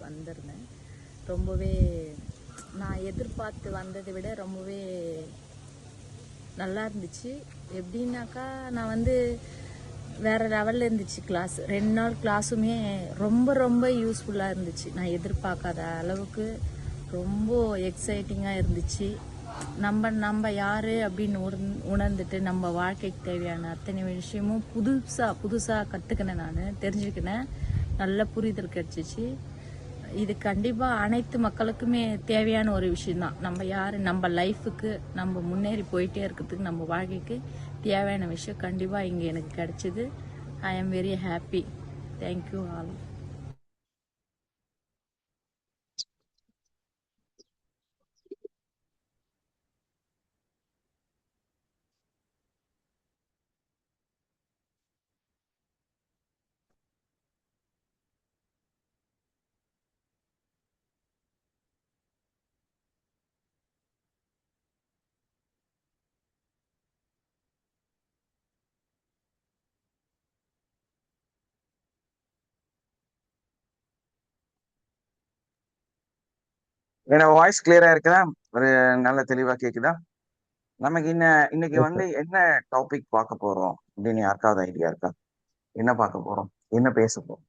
வந்திருந்தேன். ரொம்பவே நான் எதிர்பார்த்து வந்ததை விட ரொம்பவே நல்லா இருந்துச்சு. எப்படின்னாக்கா நான் வந்து வேறு லெவலில் இருந்துச்சு கிளாஸ். 2 நாள் கிளாஸுமே ரொம்ப ரொம்ப யூஸ்ஃபுல்லாக இருந்துச்சு. நான் எதிர்பார்க்காத அளவுக்கு ரொம்ப எக்ஸைட்டிங்காக இருந்துச்சு. நம்ம யார் அப்படின்னு உணர்ந்துட்டு நம்ம வாழ்க்கைக்கு தேவையான அத்தனை விஷயமும் புதுசாக கற்றுக்கினேன், நான் தெரிஞ்சுக்கினேன், நல்ல புரிதல் கிடச்சிச்சு. இது கண்டிப்பாக அனைத்து மக்களுக்குமே தேவையான ஒரு விஷயம்தான். நம்ம யார், நம்ம லைஃபுக்கு நம்ம முன்னேறி போயிட்டே இருக்கிறதுக்கு நம்ம வாழ்க்கைக்கு தேவையான விஷயம் கண்டிப்பாக இங்கே எனக்கு கிடைச்சிது. I am very happy. Thank you all. என்னோட வாய்ஸ் கிளியரா இருக்குதா? ஒரு நல்ல தெளிவா கேக்குதா? நமக்கு இன்னைக்கு வந்து என்ன டாபிக் பார்க்க போறோம் அப்படின்னு யாருக்காவது ஐடியா இருக்கா? என்ன பார்க்க போறோம், என்ன பேச போறோம்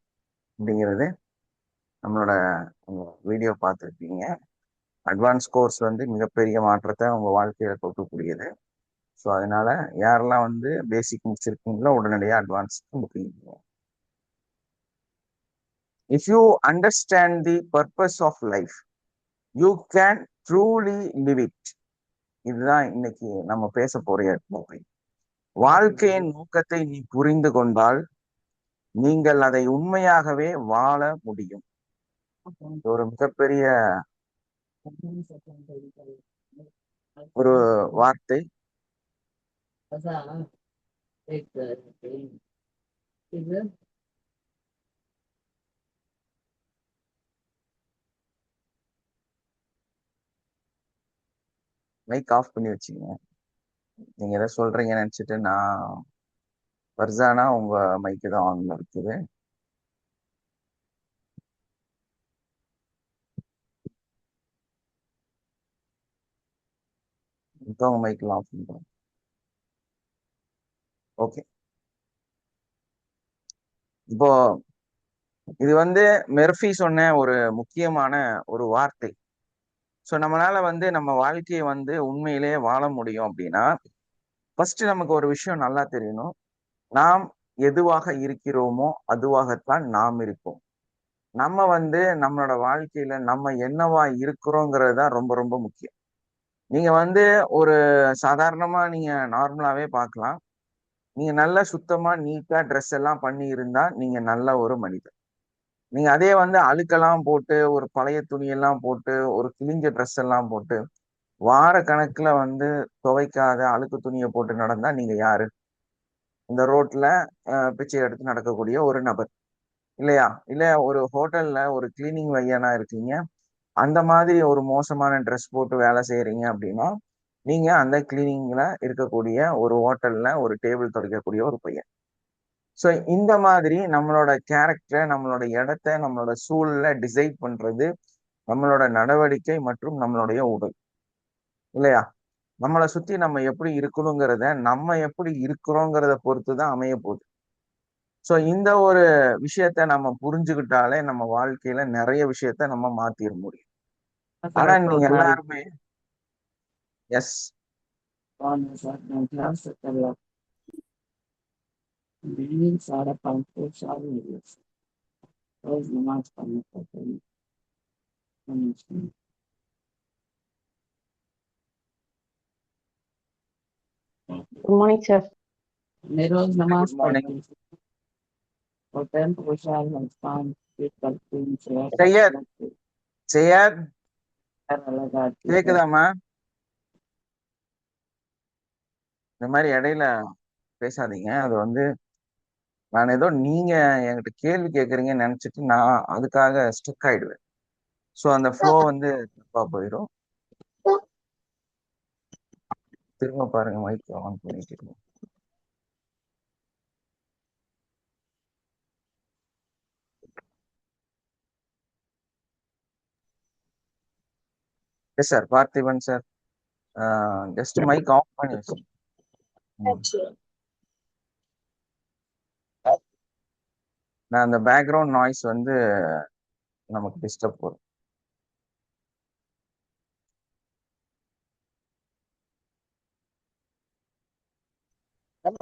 அப்படிங்கிறது? நம்மளோட வீடியோ பார்த்துருப்பீங்க. அட்வான்ஸ் கோர்ஸ் வந்து மிகப்பெரிய மாற்றத்தை உங்க வாழ்க்கையில கொடுக்கக்கூடியது. ஸோ அதனால யாரெல்லாம் வந்து பேசிக் முடிச்சிருக்கீங்களோ உடனடியாக அட்வான்ஸ்க்கு booking. If you understand the purpose of life you can truly live it. இதுதான் இன்னைக்கு நம்ம பேச போற டாபிக். வாழ்க்கையின் நோக்கத்தை நீ புரிந்து கொண்டால் நீங்கள் அதை உண்மையாகவே வாழ முடியும். ஒரு மிகப்பெரிய ஒரு வார்த்தை. மைக் ஆஃப் பண்ணி வச்சுங்க. நீங்க எதை சொல்றீங்கன்னு நினைச்சிட்டு நான் வர்சானா உங்க மைக்கு தான் ஆன்ல இருக்குது. இப்போ உங்க மைக்கெல்லாம் ஆஃப் பண்றேன். ஓகே. இப்போ இது வந்து மெர்ஃபி சொன்ன ஒரு முக்கியமான ஒரு வார்த்தை. ஸோ நம்மளால வந்து நம்ம வாழ்க்கையை வந்து உண்மையிலேயே வாழ முடியும் அப்படின்னா ஃபர்ஸ்ட் நமக்கு ஒரு விஷயம் நல்லா தெரியணும். நாம் எதுவாக இருக்கிறோமோ அதுவாகத்தான் நாம் இருப்போம். நம்ம வந்து நம்மளோட வாழ்க்கையில நம்ம என்னவா இருக்கிறோங்கிறது தான் ரொம்ப ரொம்ப முக்கியம். நீங்க வந்து ஒரு சாதாரணமா நீங்க நார்மலாவே பார்க்கலாம். நீங்க நல்லா சுத்தமா நீட்டா ட்ரெஸ் எல்லாம் பண்ணி இருந்தா நீங்க நல்ல ஒரு மனிதர். நீங்க அதே வந்து அழுக்கெல்லாம் போட்டு ஒரு பழைய துணியெல்லாம் போட்டு ஒரு கிழிஞ்ச ட்ரெஸ் எல்லாம் போட்டு வார கணக்குல வந்து துவைக்காத அழுக்கு துணியை போட்டு நடந்தா நீங்க யாரு? இந்த ரோட்ல பிச்சை எடுத்து நடக்கக்கூடிய ஒரு நபர் இல்லையா? இல்ல ஒரு ஹோட்டல்ல ஒரு கிளீனிங் வையனா இருக்கீங்க. அந்த மாதிரி ஒரு மோசமான ட்ரெஸ் போட்டு வேலை செய்யறீங்க அப்படின்னா நீங்க அந்த கிளீனிங்ல இருக்கக்கூடிய ஒரு ஹோட்டல்ல ஒரு டேபிள் துடைக்கக்கூடிய ஒரு பையன். ஸோ இந்த மாதிரி நம்மளோட கேரக்டர், நம்மளோட இடத்த, நம்மளோட சூழலை டிசைட் பண்றது நம்மளோட நடவடிக்கை மற்றும் நம்மளுடைய உடல் இல்லையா? நம்மளை சுத்தி நம்ம எப்படி இருக்கணுங்கிறத நம்ம எப்படி இருக்கிறோங்கிறத பொறுத்து தான் அமைய போகுது. ஸோ இந்த ஒரு விஷயத்த நம்ம புரிஞ்சுக்கிட்டாலே நம்ம வாழ்க்கையில நிறைய விஷயத்த நம்ம மாத்திர முடியும். ஆனா நீங்க எல்லாருமே yes Good morning, sir. Good morning. செய்யத் செய்யத் கேக்குதாமா? இந்த மாதிரி இடையில பேசாதீங்க. அது வந்து நான் ஏதோ நீங்க என்கிட்ட கேள்வி கேட்குறீங்கன்னு நினைச்சிட்டு நான் அதுக்காக ஸ்டக் ஆயிடுவேன். ஸோ அந்த ஃப்ளோ வந்து தப்பா போயிடும். திரும்ப பாருங்க, மைக் ஆன் பண்ணிட்டு. Yes sir, Parthiban sir. Just mic off பண்ணி வச்சு. நான் அந்த பேக்ரவுண்ட் நாய்ஸ் வந்து நமக்கு டிஸ்டர்ப் போகும்.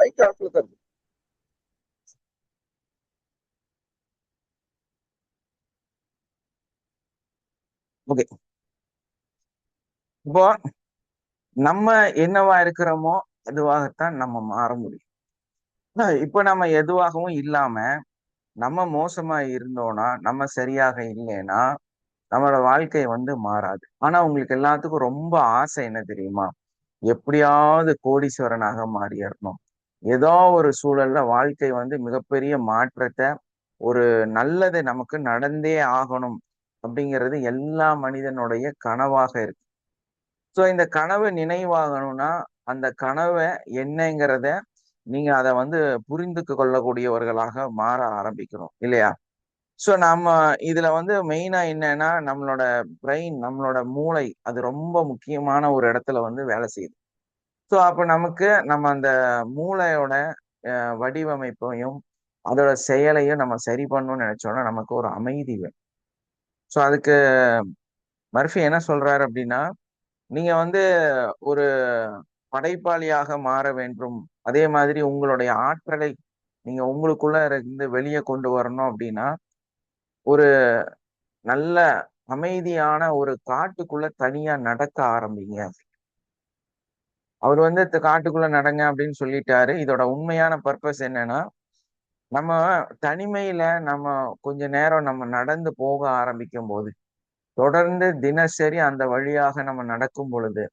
மைக் ஆஃப்ல தான் இருக்கு. ஓகே, இப்போ நம்ம என்னவா இருக்கிறோமோ அதுவாகத்தான் நம்ம மாற முடியும். இப்போ நம்ம எதுவாகவும் இல்லாம நம்ம மோசமா இருந்தோம்னா, நம்ம சரியாக இல்லைன்னா நம்மளோட வாழ்க்கை வந்து மாறாது. ஆனா உங்களுக்கு எல்லாத்துக்கும் ரொம்ப ஆசை என்ன தெரியுமா? எப்படியாவது கோடீஸ்வரனாக மாறிடணும். ஏதோ ஒரு சூழல்ல வாழ்க்கை வந்து மிகப்பெரிய மாற்றத்தை, ஒரு நல்லது நமக்கு நடந்தே ஆகணும் அப்படிங்கிறது எல்லா மனிதனுடைய கனவாக இருக்கு. ஸோ இந்த கனவு நினைவாகணும்னா அந்த கனவை என்னங்கிறத நீங்க அதை வந்து புரிந்து கொள்ளக்கூடியவர்களாக மாற ஆரம்பிக்கணும் இல்லையா? ஸோ நம்ம இதுல வந்து மெயினா என்னன்னா நம்மளோட பிரெயின், நம்மளோட மூளை அது ரொம்ப முக்கியமான ஒரு இடத்துல வந்து வேலை செய்யுது. ஸோ அப்ப நமக்கு நம்ம அந்த மூளையோட வடிவமைப்பையும் அதோட செயலையும் நம்ம சரி பண்ணணும்னு நினைச்சோம்னா நமக்கு ஒரு அமைதி வேணும். ஸோ அதுக்கு மர்ஃபி என்ன சொல்றாரு அப்படின்னா, நீங்க வந்து ஒரு படைப்பாளியாக மாற வேண்டும். அதே மாதிரி உங்களுடைய ஆற்றலை நீங்க உங்களுக்குள்ள இருந்து வெளியே கொண்டு வரணும் அப்படின்னா, ஒரு நல்ல அமைதியான ஒரு காட்டுக்குள்ள தனியா நடக்க ஆரம்பிங்க. அவர் வந்து காட்டுக்குள்ள நடங்க அப்படின்னு சொல்லிட்டாரு. இதோட உண்மையான பர்பஸ் என்னன்னா, நம்ம தனிமையில நம்ம கொஞ்ச நேரம் நம்ம நடந்து போக ஆரம்பிக்கும் போது, தொடர்ந்து தினசரி அந்த வழியாக நம்ம நடக்கும் பொழுது,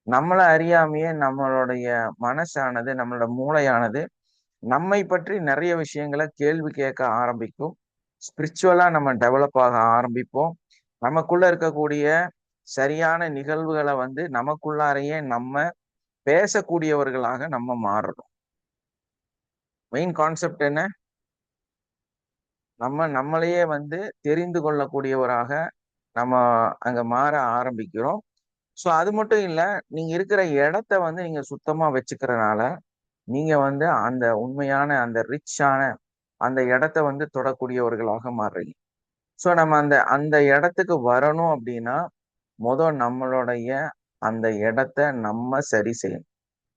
நம்மள அறியாமையே நம்மளுடைய மனசானது, நம்மளோட மூளையானது நம்மை பற்றி நிறைய விஷயங்களை கேள்வி கேட்க ஆரம்பிக்கும். ஸ்பிரிச்சுவலா நம்ம டெவலப் ஆக ஆரம்பிப்போம். நமக்குள்ள இருக்கக்கூடிய சரியான நிகழ்வுகளை வந்து நமக்குள்ளாரையே நம்ம பேசக்கூடியவர்களாக நம்ம மாறுறோம். மெயின் கான்செப்ட் என்ன? நம்ம நம்மளையே வந்து தெரிந்து கொள்ளக்கூடியவராக நம்ம அங்க மாற ஆரம்பிக்கிறோம். ஸோ அது மட்டும் இல்ல, நீங்க இருக்கிற இடத்த வந்து நீங்க சுத்தமா வச்சுக்கிறனால நீங்க வந்து அந்த உண்மையான அந்த ரிச்சான அந்த இடத்த வந்து தொடக்கூடியவர்களாக மாறுறீங்க. ஸோ நம்ம அந்த அந்த இடத்துக்கு வரணும் அப்படின்னா நம்மளுடைய அந்த இடத்த நம்ம சரி செய்யணும்.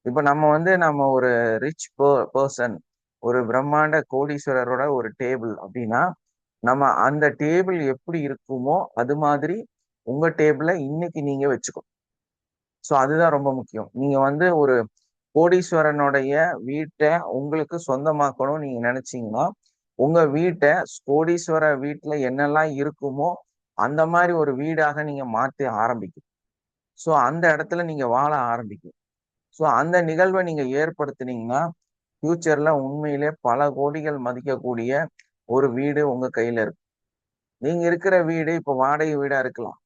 இப்ப நம்ம வந்து நம்ம ஒரு ரிச் பர்சன், ஒரு பிரம்மாண்ட கோடீஸ்வரரோட ஒரு டேபிள் அப்படின்னா, நம்ம அந்த டேபிள் எப்படி இருக்குமோ அது மாதிரி உங்க டேபிளை இன்னைக்கு நீங்க வச்சுக்கணும். ஸோ அதுதான் ரொம்ப முக்கியம். நீங்க வந்து ஒரு கோடீஸ்வரனுடைய வீட்டை உங்களுக்கு சொந்தமாக்கணும்னு நீங்க நினைச்சீங்கன்னா, உங்க வீட்டை கோடீஸ்வர வீட்டுல என்னெல்லாம் இருக்குமோ அந்த மாதிரி ஒரு வீடாக நீங்க மாத்தி ஆரம்பிக்கும். ஸோ அந்த இடத்துல நீங்க வாழ ஆரம்பிக்கும். ஸோ அந்த நிகழ்வை நீங்க ஏற்படுத்தினீங்கன்னா ஃபியூச்சர்ல உண்மையிலே பல கோடிகள் மதிக்கக்கூடிய ஒரு வீடு உங்க கையில இருக்கும். நீங்க இருக்கிற வீடு இப்போ வாடகை வீடா இருக்கலாம்.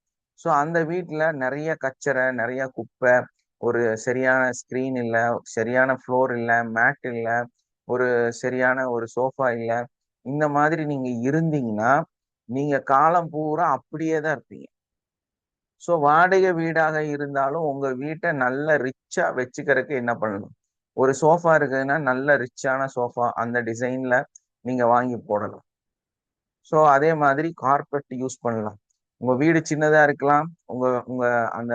ஸோ அந்த வீட்டுல நிறைய கச்சரை, நிறைய குப்பை, ஒரு சரியான ஸ்கிரீன் இல்ல, சரியான ஃப்ளோர் இல்ல, மேட் இல்ல, ஒரு சரியான ஒரு சோஃபா இல்ல. இந்த மாதிரி நீங்க இருந்தீங்கன்னா நீங்க காலம் பூரா அப்படியே தான் இருப்பீங்க. ஸோ வாடகை வீடாக இருந்தாலும் உங்க வீட்டை நல்ல ரிச்சா வச்சுக்கிறதுக்கு என்ன பண்ணணும்? ஒரு சோஃபா இருக்குதுன்னா நல்ல ரிச்சான சோஃபா அந்த டிசைன்ல நீங்க வாங்கி போடலாம். ஸோ அதே மாதிரி கார்பெட் யூஸ் பண்ணலாம். உங்க வீடு சின்னதா இருக்கலாம், உங்க உங்க அந்த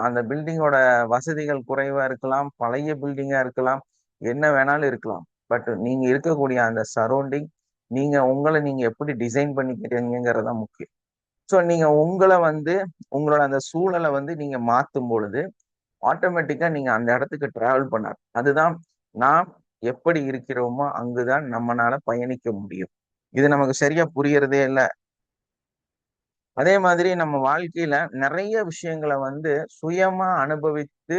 அந்த பில்டிங்கோட வசதிகள் குறைவா இருக்கலாம், பழைய பில்டிங்கா இருக்கலாம், என்ன வேணாலும் இருக்கலாம். பட் நீங்க இருக்கக்கூடிய அந்த சரௌண்டிங், நீங்க உங்களை நீங்க எப்படி டிசைன் பண்ணிக்கிறீங்கிறது தான் முக்கியம். ஸோ நீங்க உங்களை வந்து உங்களோட அந்த சூழலை வந்து நீங்க மாத்தும் பொழுது ஆட்டோமேட்டிக்கா நீங்க அந்த இடத்துக்கு டிராவல் பண்ணார். அதுதான் நாம் எப்படி இருக்கிறோமோ அங்குதான் நம்மளால பயணிக்க முடியும். இது நமக்கு சரியா புரியறதே இல்லை. அதே மாதிரி நம்ம வாழ்க்கையில நிறைய விஷயங்களை வந்து சுயமா அனுபவித்து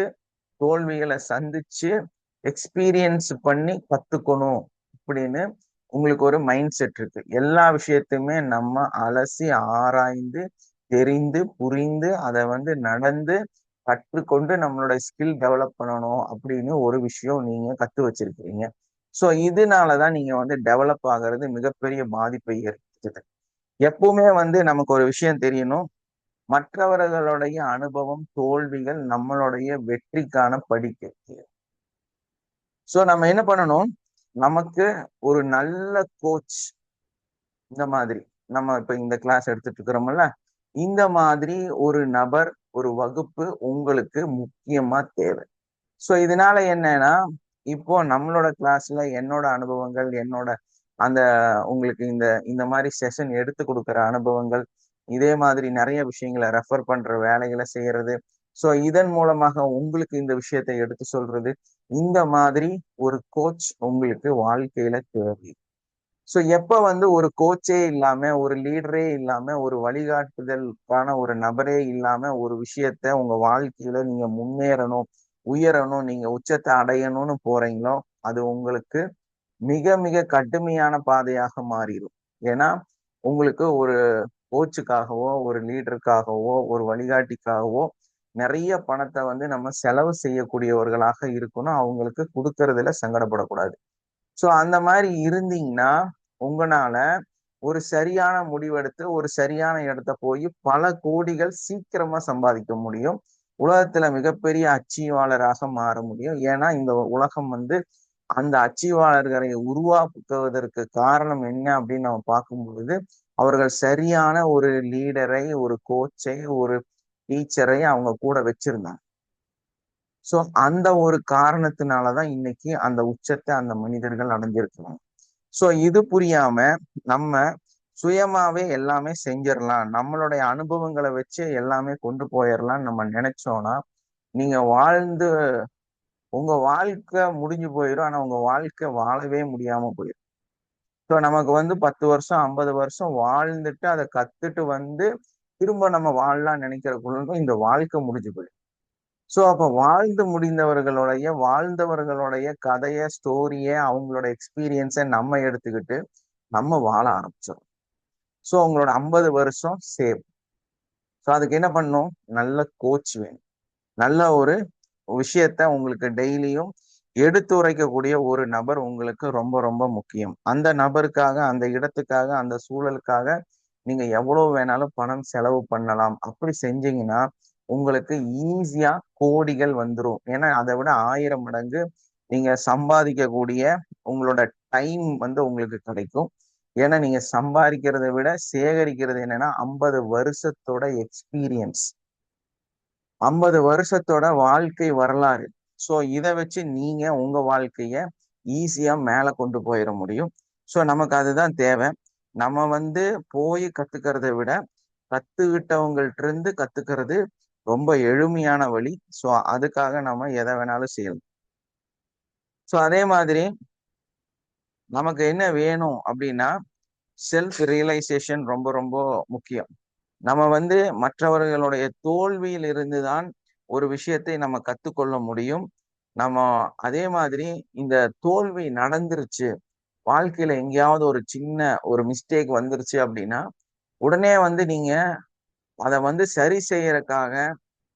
தோல்விகளை சந்திச்சு எக்ஸ்பீரியன்ஸ் பண்ணி கத்துக்கணும் அப்படின்னு உங்களுக்கு ஒரு மைண்ட் செட் இருக்கு. எல்லா விஷயத்தையுமே நம்ம அலசி ஆராய்ந்து தெரிந்து புரிந்து அதை வந்து நடந்து கற்றுக்கொண்டு நம்மளோட ஸ்கில் டெவலப் பண்ணணும் அப்படின்னு ஒரு விஷயம் நீங்க கத்து வச்சிருக்கீங்க. ஸோ இதனாலதான் நீங்க வந்து டெவலப் ஆகிறது மிகப்பெரிய பாதிப்பை ஏற்படுத்துது. எப்பவுமே வந்து நமக்கு ஒரு விஷயம் தெரியணும். மற்றவர்களுடைய அனுபவம், தோல்விகள் நம்மளுடைய வெற்றிக்கான படிக்கட்டு. சோ நம்ம என்ன பண்ணணும், நமக்கு ஒரு நல்ல கோச், இந்த மாதிரி நம்ம இப்ப இந்த கிளாஸ் எடுத்துட்டு இருக்கிறோம்ல, இந்த மாதிரி ஒரு நபர், ஒரு வகுப்பு உங்களுக்கு முக்கியமா தேவை. சோ இதனால என்னன்னா, இப்போ நம்மளோட கிளாஸ்ல என்னோட அனுபவங்கள், என்னோட அந்த உங்களுக்கு இந்த இந்த மாதிரி செஷன் எடுத்து கொடுக்குற அனுபவங்கள், இதே மாதிரி நிறைய விஷயங்களை ரெஃபர் பண்ற வேலைகளை செய்யறது, சோ இதன் மூலமாக உங்களுக்கு இந்த விஷயத்தை எடுத்து சொல்றது, இந்த மாதிரி ஒரு கோச் உங்களுக்கு வாழ்க்கையில தேவை. சோ எப்ப வந்து ஒரு கோச்சே இல்லாம, ஒரு லீடரே இல்லாம, ஒரு வழிகாட்டுதலுக்கான ஒரு நபரே இல்லாம ஒரு விஷயத்த உங்க வாழ்க்கையில நீங்க முன்னேறணும், உயரணும், நீங்க உச்சத்தை அடையணும்னு போறீங்களோ, அது உங்களுக்கு மிக மிக கடுமையான பாதையாக மாறிடும். ஏன்னா உங்களுக்கு ஒரு கோச்சுக்காகவோ, ஒரு லீடருக்காகவோ, ஒரு வழிகாட்டிக்காகவோ நிறைய பணத்தை வந்து நம்ம செலவு செய்யக்கூடியவர்களாக இருக்கணும். அவங்களுக்கு கொடுக்கறதுல சங்கடப்படக்கூடாது. சோ அந்த மாதிரி இருந்தீங்கன்னா, உங்களால ஒரு சரியான முடிவெடுத்து ஒரு சரியான இடத்த போய் பல கோடிகள் சீக்கிரமா சம்பாதிக்க முடியும். உலகத்துல மிகப்பெரிய அச்சீவாளராக மாற முடியும். ஏன்னா இந்த உலகம் வந்து அந்த அச்சீவாளர்களை உருவாக்குவதற்கு காரணம் என்ன அப்படின்னு நம்ம பார்க்கும் பொழுது, அவர்கள் சரியான ஒரு லீடரை, ஒரு கோச்சை, ஒரு டீச்சரை அவங்க கூட வச்சிருந்தாங்க. சோ அந்த ஒரு காரணத்தினாலதான் இன்னைக்கு அந்த உச்சத்தை அந்த மனிதர்கள் அடைஞ்சிருக்கிறாங்க. சோ இது புரியாம நம்ம சுயமாவே எல்லாமே செஞ்சிடலாம், நம்மளுடைய அனுபவங்களை வச்சு எல்லாமே கொண்டு போயிடலாம் நம்ம நினைச்சோம்னா, நீங்க வாழ்ந்து உங்க வாழ்க்கை முடிஞ்சு போயிடும். ஆனா உங்க வாழ்க்கை வாழவே முடியாம போயிடும். ஸோ நமக்கு வந்து 10 வருஷம் 50 வருஷம் வாழ்ந்துட்டு அதை கத்துட்டு வந்து திரும்ப நம்ம வாழலாம் நினைக்கிறக்குள்ள இந்த வாழ்க்கை முடிஞ்சு போயிடும். சோ அப்ப வாழ்ந்தவர்களுடைய கதைய, ஸ்டோரிய, அவங்களோட எக்ஸ்பீரியன்ஸை நம்ம எடுத்துக்கிட்டு நம்ம வாழ ஆரம்பிச்சோம். சோ உங்களோட 50 வருஷம் சேவ். ஸோ அதுக்கு என்ன பண்ணும், நல்ல கோச் வேணும். நல்ல ஒரு விஷயத்த உங்களுக்கு டெய்லியும் எடுத்துரைக்கக்கூடிய ஒரு நபர் உங்களுக்கு ரொம்ப ரொம்ப முக்கியம். அந்த நபருக்காக, அந்த இடத்துக்காக, அந்த சூழலுக்காக நீங்க எவ்வளவு வேணாலும் பணம் செலவு பண்ணலாம். அப்படி செஞ்சீங்கன்னா உங்களுக்கு ஈஸியா கோடிகள் வந்துரும். ஏன்னா அதை விட 1000 மடங்கு நீங்க சம்பாதிக்கக்கூடிய உங்களோட டைம் வந்து உங்களுக்கு கிடைக்கும். ஏன்னா நீங்க சம்பாதிக்கிறதை விட சேகரிக்கிறது என்னன்னா 50 வருஷத்தோட எக்ஸ்பீரியன்ஸ், 50 வருஷத்தோட வாழ்க்கை வரலாறு. சோ இதை வச்சு நீங்க உங்க வாழ்க்கைய ஈஸியா மேல கொண்டு போயிட முடியும். சோ நமக்கு அதுதான் தேவை. நம்ம வந்து போய் கத்துக்கிறதை விட கத்துக்கிட்டவங்கள்ட்ட இருந்து கத்துக்கிறது ரொம்ப எளிமையான வழி. சோ அதுக்காக நம்ம எதை வேணாலும் செய்யலாம். சோ அதே மாதிரி நமக்கு என்ன வேணும் அப்படின்னா, செல்ஃப் ரியலைசேஷன் ரொம்ப ரொம்ப முக்கியம். நம்ம வந்து மற்றவர்களுடைய தோல்வியில் இருந்துதான் ஒரு விஷயத்தை நம்ம கத்துக்கொள்ள முடியும். நம்ம அதே மாதிரி இந்த தோல்வி நடந்துருச்சு, வாழ்க்கையில எங்கேயாவது ஒரு சின்ன ஒரு மிஸ்டேக் வந்துருச்சு அப்படின்னா, உடனே வந்து நீங்க அதை வந்து சரி செய்யறதுக்காக,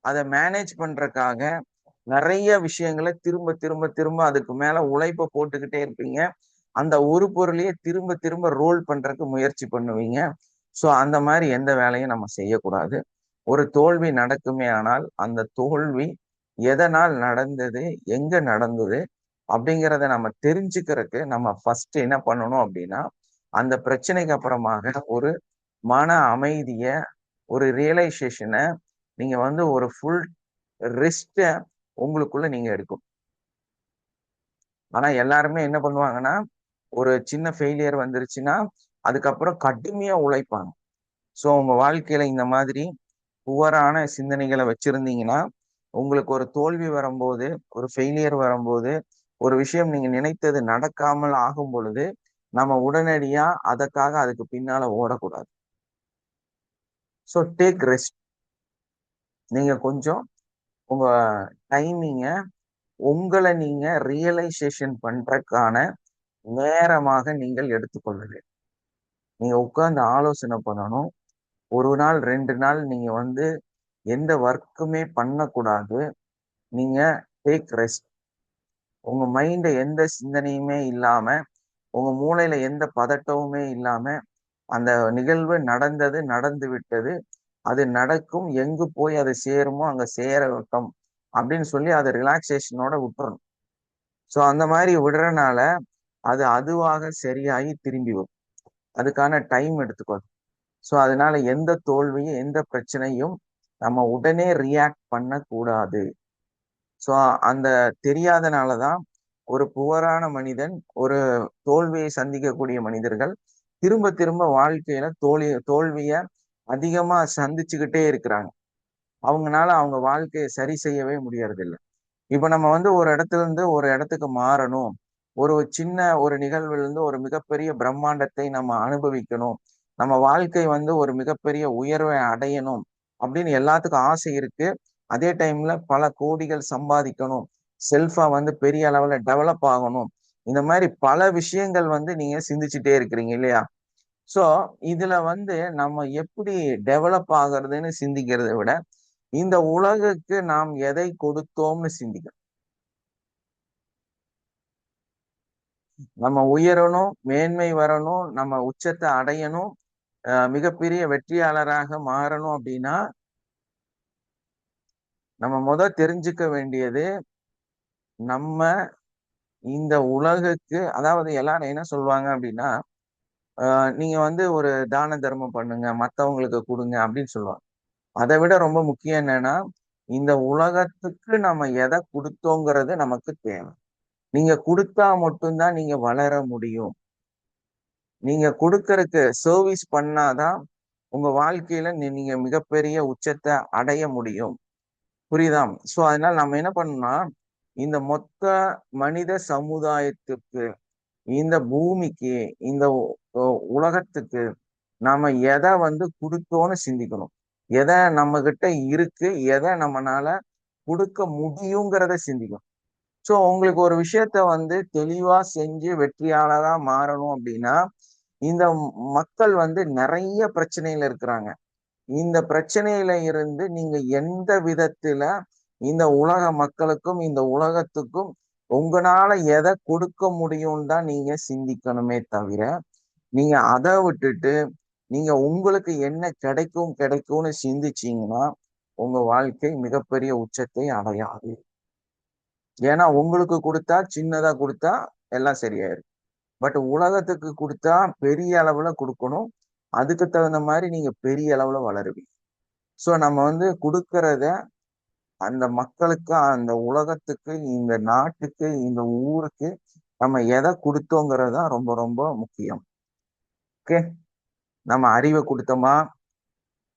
அதை மேனேஜ் பண்றதுக்காக நிறைய விஷயங்களை திரும்ப திரும்ப திரும்ப அதுக்கு மேல உழைப்பை போட்டுக்கிட்டே இருப்பீங்க. அந்த ஒரு பொருளையே திரும்ப திரும்ப ரோல் பண்றதுக்கு முயற்சி பண்ணுவீங்க. சோ அந்த மாதிரி எந்த வேலையும் நம்ம செய்யக்கூடாது. ஒரு தோல்வி நடக்குமே ஆனால் அந்த தோல்வி எதனால் நடந்தது, எங்க நடந்தது அப்படிங்கிறத நம்ம தெரிஞ்சுக்கிறதுக்கு நம்ம ஃபர்ஸ்ட் என்ன பண்ணணும் அப்படின்னா, அந்த பிரச்சனைக்கு அப்புறமாக ஒரு மன அமைதிய, ஒரு ரியலைசேஷனை நீங்க வந்து ஒரு ஃபுல் ரெஸ்ட உங்களுக்குள்ள நீங்க எடுக்கும். ஆனா எல்லாருமே என்ன பண்ணுவாங்கன்னா, ஒரு சின்ன ஃபெயிலியர் வந்துருச்சுன்னா அதுக்கப்புறம் கடுமையா உழைப்பாங்க. சோ உங்க வாழ்க்கையில இந்த மாதிரி புவரான சிந்தனைகளை வச்சிருந்தீங்கன்னா, உங்களுக்கு ஒரு தோல்வி வரும்போது, ஒரு ஃபெயிலியர் வரும்போது, ஒரு விஷயம் நீங்க நினைத்தது நடக்காமல் ஆகும் பொழுது, நம்ம உடனடியா அதற்காக அதுக்கு பின்னால ஓடக்கூடாது. So take rest. நீங்க கொஞ்சம் உங்க டைமிங்க உங்களை நீங்க ரியலைசேஷன் பண்றதுக்கான நேரமாக நீங்கள் எடுத்துக்கொள்ள வேண்டும். நீங்க உட்கார்ந்து ஆலோசனை பண்ணணும். 1 நாள் 2 நாள் நீங்க வந்து எந்த ஒர்க்குமே பண்ணக்கூடாது. நீங்க டேக் ரெஸ்ட். உங்க மைண்ட எந்த சிந்தனையுமே இல்லாம, உங்க மூளையில எந்த பதட்டமுமே இல்லாம, அந்த நிகழ்வு நடந்தது, நடந்து விட்டது. அது நடக்கும், எங்கு போய் அது சேருமோ அங்க சேரட்டும் அப்படின்னு சொல்லி அதை ரிலாக்ஸேஷனோட விட்டுறணும். ஸோ அந்த மாதிரி விடுறனால அது அதுவாக சரியாகி திரும்பி வரும். அதுக்கான டைம் எடுத்துக்கும். ஸோ அதனால எந்த தோல்வியும் எந்த பிரச்சனையும் நம்ம உடனே ரியாக்ட் பண்ணக்கூடாது. ஸோ அந்த தெரியாதனாலதான் ஒரு புவரான மனிதன், ஒரு தோல்வியை சந்திக்கக்கூடிய மனிதர்கள் திரும்ப திரும்ப வாழ்க்கையில தோல்விய அதிகமா சந்திச்சுக்கிட்டே இருக்கிறாங்க. அவங்கனால அவங்க வாழ்க்கையை சரி செய்யவே முடியறதில்லை. இப்ப நம்ம வந்து ஒரு இடத்துல இருந்து ஒரு இடத்துக்கு மாறணும், ஒரு சின்ன ஒரு நிகழ்வுல இருந்து ஒரு மிகப்பெரிய பிரம்மாண்டத்தை நம்ம அனுபவிக்கணும், நம்ம வாழ்க்கை வந்து ஒரு மிகப்பெரிய உயர்வை அடையணும் அப்படின்னு எல்லாத்துக்கும் ஆசை இருக்கு. அதே டைம்ல பல கோடிகள் சம்பாதிக்கணும், செல்ஃபா வந்து பெரிய அளவுல டெவலப் ஆகணும், இந்த மாதிரி பல விஷயங்கள் வந்து நீங்க சிந்திச்சுட்டே இருக்கிறீங்க இல்லையா? சோ இதுல வந்து நம்ம எப்படி டெவலப் ஆகுறதுன்னு சிந்திக்கிறதை விட இந்த உலகுக்கு நாம் எதை கொடுத்தோம்னு சிந்திக்கணும். நம்ம உயரணும், மேன்மை வரணும், நம்ம உச்சத்தை அடையணும், மிகப்பெரிய வெற்றியாளராக மாறணும் அப்படின்னா நம்ம தெரிஞ்சுக்க வேண்டியது, நம்ம இந்த உலகுக்கு, அதாவது எல்லாரும் என்ன சொல்லுவாங்க அப்படின்னா, நீங்க வந்து ஒரு தான தர்மம் பண்ணுங்க, மத்தவங்களுக்கு கொடுங்க அப்படின்னு சொல்லுவாங்க. அதை விட ரொம்ப முக்கியம் என்னன்னா, இந்த உலகத்துக்கு நம்ம எதை கொடுத்தோங்கிறது நமக்கு தேவை. நீங்க கொடுத்தா மட்டும்தான் நீங்க வளர முடியும். நீங்க கொடுக்கறதுக்கு சர்வீஸ் பண்ணாதான் உங்க வாழ்க்கையில நீங்க மிகப்பெரிய உச்சத்தை அடைய முடியும். புரியுதா? சோ அதனால நம்ம என்ன பண்ணணும்னா, இந்த மொத்த மனித சமுதாயத்துக்கு, இந்த பூமிக்கு, இந்த உலகத்துக்கு நாம எதை வந்து கொடுத்தோன்னு சிந்திக்கணும். எதை நம்ம கிட்ட இருக்கு, எதை நம்மனால கொடுக்க முடியுங்கிறத சிந்திக்கணும். சோ உங்களுக்கு ஒரு விஷயத்த வந்து தெளிவா செஞ்சு வெற்றியாளரா மாறணும் அப்படின்னா, இந்த மக்கள் வந்து நிறைய பிரச்சனையில இருக்கிறாங்க. இந்த பிரச்சனையில இருந்து நீங்க எந்த விதத்துல இந்த உலக மக்களுக்கும் இந்த உலகத்துக்கும் உங்களால எதை கொடுக்க முடியும்னு தான் நீங்க சிந்திக்கணுமே தவிர, நீங்க அதை விட்டுட்டு நீங்க உங்களுக்கு என்ன கிடைக்கும்னு சிந்திச்சீங்கன்னா உங்க வாழ்க்கை மிகப்பெரிய உச்சத்தை அடையாது. ஏன்னா உங்களுக்கு கொடுத்தா, சின்னதா கொடுத்தா எல்லாம் சரியாயிரும். பட் உலகத்துக்கு கொடுத்தா பெரிய அளவுல கொடுக்கணும். அதுக்கு தகுந்த மாதிரி நீங்க பெரிய அளவுல வளருவீங்க. சோ நம்ம வந்து கொடுக்கறத அந்த மக்களுக்கு, அந்த உலகத்துக்கு, இந்த நாட்டுக்கு, இந்த ஊருக்கு நம்ம எதை கொடுத்தோங்கிறது தான் ரொம்ப ரொம்ப முக்கியம். ஓகே, நம்ம அறிவை கொடுத்தோமா,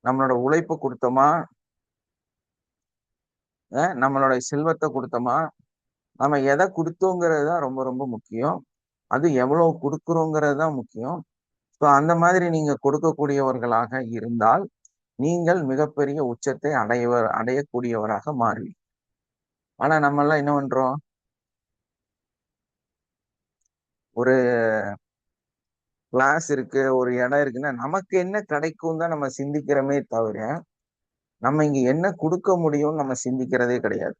நம்மளோட உழைப்பு கொடுத்தோமா, நம்மளோட செல்வத்தை கொடுத்தோமா, நம்ம எதை கொடுத்தோங்கிறது தான் ரொம்ப ரொம்ப முக்கியம். அது எவ்வளவு கொடுக்குறோங்கிறது தான் முக்கியம். ஸோ அந்த மாதிரி நீங்க கொடுக்கக்கூடியவர்களாக இருந்தால் நீங்கள் மிகப்பெரிய உச்சத்தை அடையக்கூடியவராக மாறுவீங்க. ஆனா நம்ம எல்லாம் என்ன பண்றோம், ஒரு கிளாஸ் இருக்கு, ஒரு இடம் இருக்குன்னா நமக்கு என்ன கிடைக்கும் தான் நம்ம சிந்திக்கிறோமே தவிர, நம்ம இங்க என்ன கொடுக்க முடியும்னு நம்ம சிந்திக்கிறதே கிடையாது.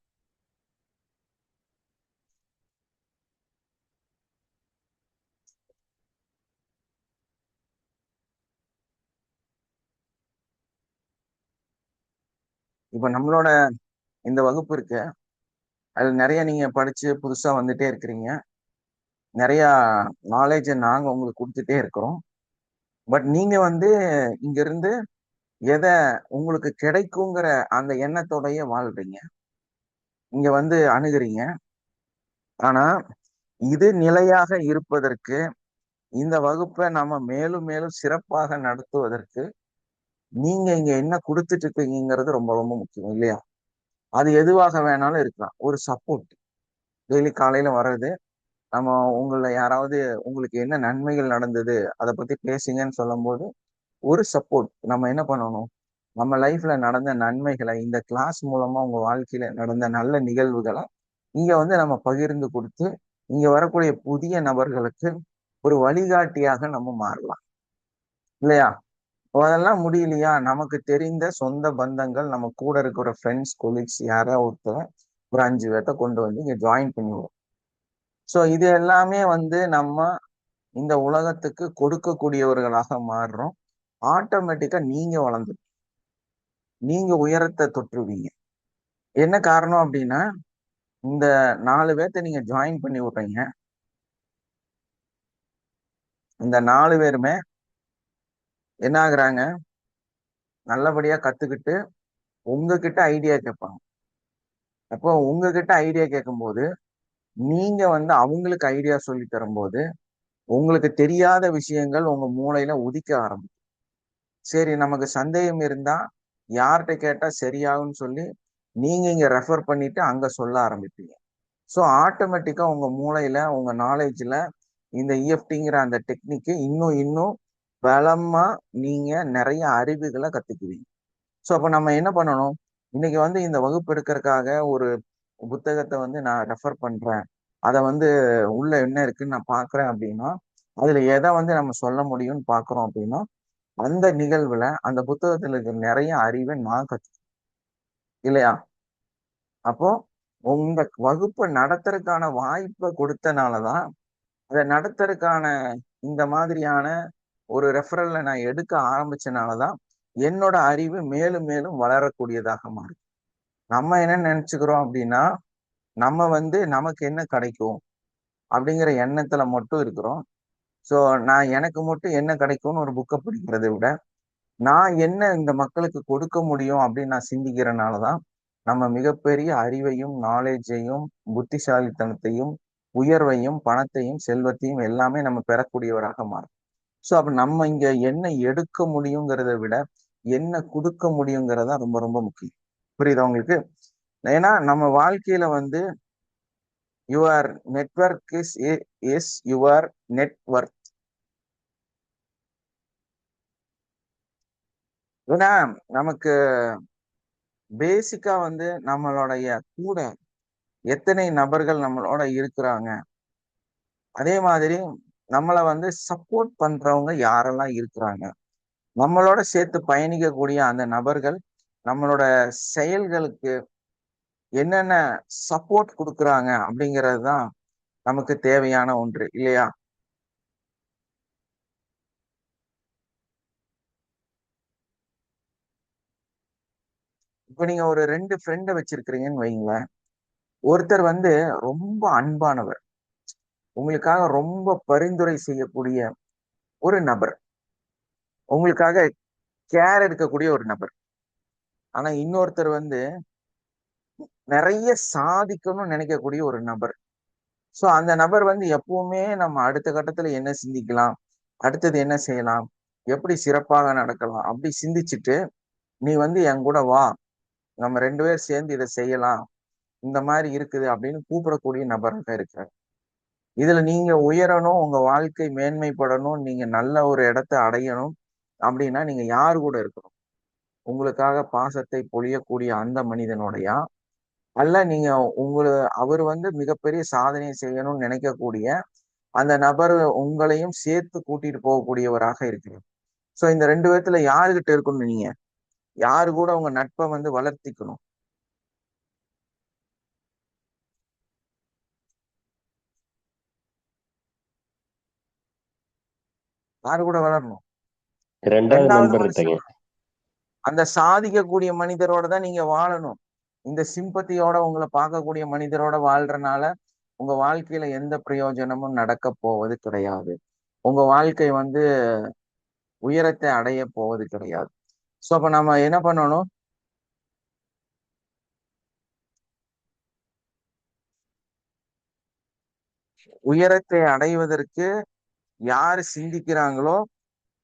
இப்ப நம்மளோட இந்த வகுப்பு இருக்கு, அது நிறைய நீங்க படிச்சு புதுசா வந்துட்டே இருக்கிறீங்க. நிறைய நாலேஜை நாங்க உங்களுக்கு கொடுத்துட்டே இருக்கிறோம். பட் நீங்க வந்து இங்க இருந்து எதை உங்களுக்கு கிடைக்குங்கிற அந்த எண்ணத்தோடய வாழ்றீங்க, இங்க வந்து அணுகுறீங்க. ஆனா இது நிலையாக இருப்பதற்கு, இந்த வகுப்பை நம்ம மேலும் மேலும் சிறப்பாக நடத்துவதற்கு நீங்க இங்க என்ன கொடுத்துட்டு இருக்கீங்கிறது ரொம்ப ரொம்ப முக்கியம் இல்லையா? அது எதுவாக வேணாலும் இருக்கலாம். ஒரு சப்போர்ட், டெய்லி காலையில வர்றது, நம்ம உங்களை யாராவது உங்களுக்கு என்ன நன்மைகள் நடந்தது அதை பத்தி பேசுங்கன்னு சொல்லும் போது ஒரு சப்போர்ட். நம்ம என்ன பண்ணணும், நம்ம லைஃப்ல நடந்த நன்மைகளை, இந்த கிளாஸ் மூலமா உங்க வாழ்க்கையில நடந்த நல்ல நிகழ்வுகளை இங்க வந்து நம்ம பகிர்ந்து கொடுத்து, இங்க வரக்கூடிய புதிய நபர்களுக்கு ஒரு வழிகாட்டியாக நம்ம மாறலாம் இல்லையா? அதெல்லாம் முடியலையா, நமக்கு தெரிந்த சொந்த பந்தங்கள், நம்ம கூட இருக்கிற ஃப்ரெண்ட்ஸ், கொலீக்ஸ் யாரோ ஒருத்தர் ஒரு 5 பேர்த்த கொண்டு வந்து இங்க ஜாயின் பண்ணிவிடும். ஸோ இது எல்லாமே வந்து நம்ம இந்த உலகத்துக்கு கொடுக்கக்கூடியவர்களாக மாறுறோம். ஆட்டோமேட்டிக்கா நீங்க வளர்ந்துடும். நீங்க உயரத்தை தொற்றுவீங்க. என்ன காரணம் அப்படின்னா, இந்த 4 பேர்த்த நீங்க ஜாயின் பண்ணி விடுறீங்க. இந்த 4 பேருமே என்ன ஆகுறாங்க, நல்லபடியா கத்துக்கிட்டு உங்ககிட்ட ஐடியா கேட்பாங்க. அப்போ உங்ககிட்ட ஐடியா கேட்கும்போது நீங்க வந்து அவங்களுக்கு ஐடியா சொல்லி தரும்போது உங்களுக்கு தெரியாத விஷயங்கள் உங்க மூளையில உதிக்க ஆரம்பிக்கும். சரி, நமக்கு சந்தேகம் இருந்தா யார்கிட்ட கேட்டா சரியாகும்னு சொல்லி நீங்க இங்க ரெஃபர் பண்ணிட்டு அங்க சொல்ல ஆரம்பிப்பீங்க. ஸோ ஆட்டோமேட்டிக்கா உங்க மூளையில உங்க நாலேஜ்ல இந்த இஎஃப்டிங்கிற அந்த டெக்னிக்கு இன்னும் இன்னும் பலமா நீங்க நிறைய அறிவுகளை கத்துக்குவீங்க. ஸோ அப்ப நம்ம என்ன பண்ணணும், இன்னைக்கு வந்து இந்த வகுப்பு எடுக்கிறதுக்காக ஒரு புத்தகத்தை வந்து நான் ரெஃபர் பண்றேன், அதை வந்து உள்ள என்ன இருக்குன்னு நான் பாக்குறேன் அப்படின்னா, அதுல எதை வந்து நம்ம சொல்ல முடியும்னு பாக்குறோம் அப்படின்னா, அந்த நிகழ்வுல அந்த புத்தகத்துல இருக்க நிறைய அறிவை நான் இல்லையா? அப்போ உங்க வகுப்பை நடத்துறதுக்கான வாய்ப்பை கொடுத்தனாலதான், அதை நடத்துறதுக்கான இந்த மாதிரியான ஒரு ரெஃபரல்ல நான் எடுக்க ஆரம்பிச்சனாலதான் என்னோட அறிவு மேலும் மேலும் வளரக்கூடியதாக மாறும். நம்ம என்ன நினைச்சுக்கிறோம் அப்படின்னா, நம்ம வந்து நமக்கு என்ன கிடைக்கும் அப்படிங்கிற எண்ணத்துல மட்டும் இருக்கிறோம். ஸோ நான் எனக்கு மட்டும் என்ன கிடைக்கும்னு ஒரு புக்கை படிக்கிறதை விட, நான் என்ன இந்த மக்களுக்கு கொடுக்க முடியும் அப்படின்னு நான் சிந்திக்கிறனாலதான் நம்ம மிகப்பெரிய அறிவையும் நாலேஜையும் புத்திசாலித்தனத்தையும் உயர்வையும் பணத்தையும் செல்வத்தையும் எல்லாமே நம்ம பெறக்கூடியவராக மாறும். ஸோ அப்ப நம்ம இங்க என்ன எடுக்க முடியுங்கிறத விட என்ன கொடுக்க முடியுங்கிறதா ரொம்ப ரொம்ப முக்கியம். புரியுதா உங்களுக்கு? ஏன்னா நம்ம வாழ்க்கையில வந்து your network is your network. ஏன்னா நமக்கு பேசிக்கா வந்து நம்மளுடைய கூட எத்தனை நபர்கள் நம்மளோட இருக்கிறாங்க, அதே மாதிரி நம்மளை வந்து சப்போர்ட் பண்றவங்க யாரெல்லாம் இருக்கிறாங்க, நம்மளோட சேர்த்து பயணிக்கக்கூடிய அந்த நபர்கள் நம்மளோட செயல்களுக்கு என்னென்ன சப்போர்ட் கொடுக்குறாங்க அப்படிங்கிறது தான் நமக்கு தேவையான ஒன்று, இல்லையா? இப்ப நீங்க ஒரு 2 ஃப்ரெண்டை வச்சிருக்கிறீங்கன்னு வைங்களேன். ஒருத்தர் வந்து ரொம்ப அன்பானவர், உங்களுக்காக ரொம்ப பரிந்துரை செய்யக்கூடிய ஒரு நபர், உங்களுக்காக கேர் எடுக்கக்கூடிய ஒரு நபர். ஆனா இன்னொருத்தர் வந்து நிறைய சாதிக்கணும்னு நினைக்கக்கூடிய ஒரு நபர். சோ அந்த நபர் வந்து எப்பவுமே நம்ம அடுத்த கட்டத்துல என்ன சிந்திக்கலாம், அடுத்தது என்ன செய்யலாம், எப்படி சிறப்பாக நடக்கலாம் அப்படி சிந்திச்சுட்டு, நீ வந்து என் கூட வா, நம்ம 2 பேர் சேர்ந்து இதை செய்யலாம், இந்த மாதிரி இருக்குது அப்படின்னு கூப்பிடக்கூடிய நபராக இருக்கிறார். இதுல நீங்க உயரணும், உங்க வாழ்க்கை மேன்மைப்படணும், நீங்க நல்ல ஒரு இடத்தை அடையணும் அப்படின்னா நீங்க யாரு கூட இருக்கணும்? உங்களுக்காக பாசத்தை பொழியக்கூடிய அந்த மனிதனுடையா, அல்ல நீங்க அவர் வந்து மிகப்பெரிய சாதனை செய்யணும்னு நினைக்கக்கூடிய அந்த நபர் உங்களையும் சேர்த்து கூட்டிட்டு போகக்கூடியவராக இருக்கிறார். சோ இந்த 2 பேத்துல யாருகிட்ட இருக்கணும், நீங்க யாரு கூட உங்க நட்பை வந்து வளர்த்திக்கணும்? யாரு கூட வளரணும்? ரெண்டாவது ரெண்டாவது நண்பர் மனுஷன், இருந்தீங்க. அந்த சாதிக்கக்கூடிய மனிதரோட தான் நீங்க வாழணும். இந்த சிம்பத்தியோட உங்களை பார்க்கக்கூடிய மனிதரோட வாழ்றனால உங்க வாழ்க்கையில எந்த பிரயோஜனமும் நடக்க போவது கிடையாது. உங்க வாழ்க்கை வந்து உயரத்தை அடைய போவது கிடையாது. சோ அப்ப நம்ம என்ன பண்ணணும், உயரத்தை அடைவதற்கு யாரு சிந்திக்கிறாங்களோ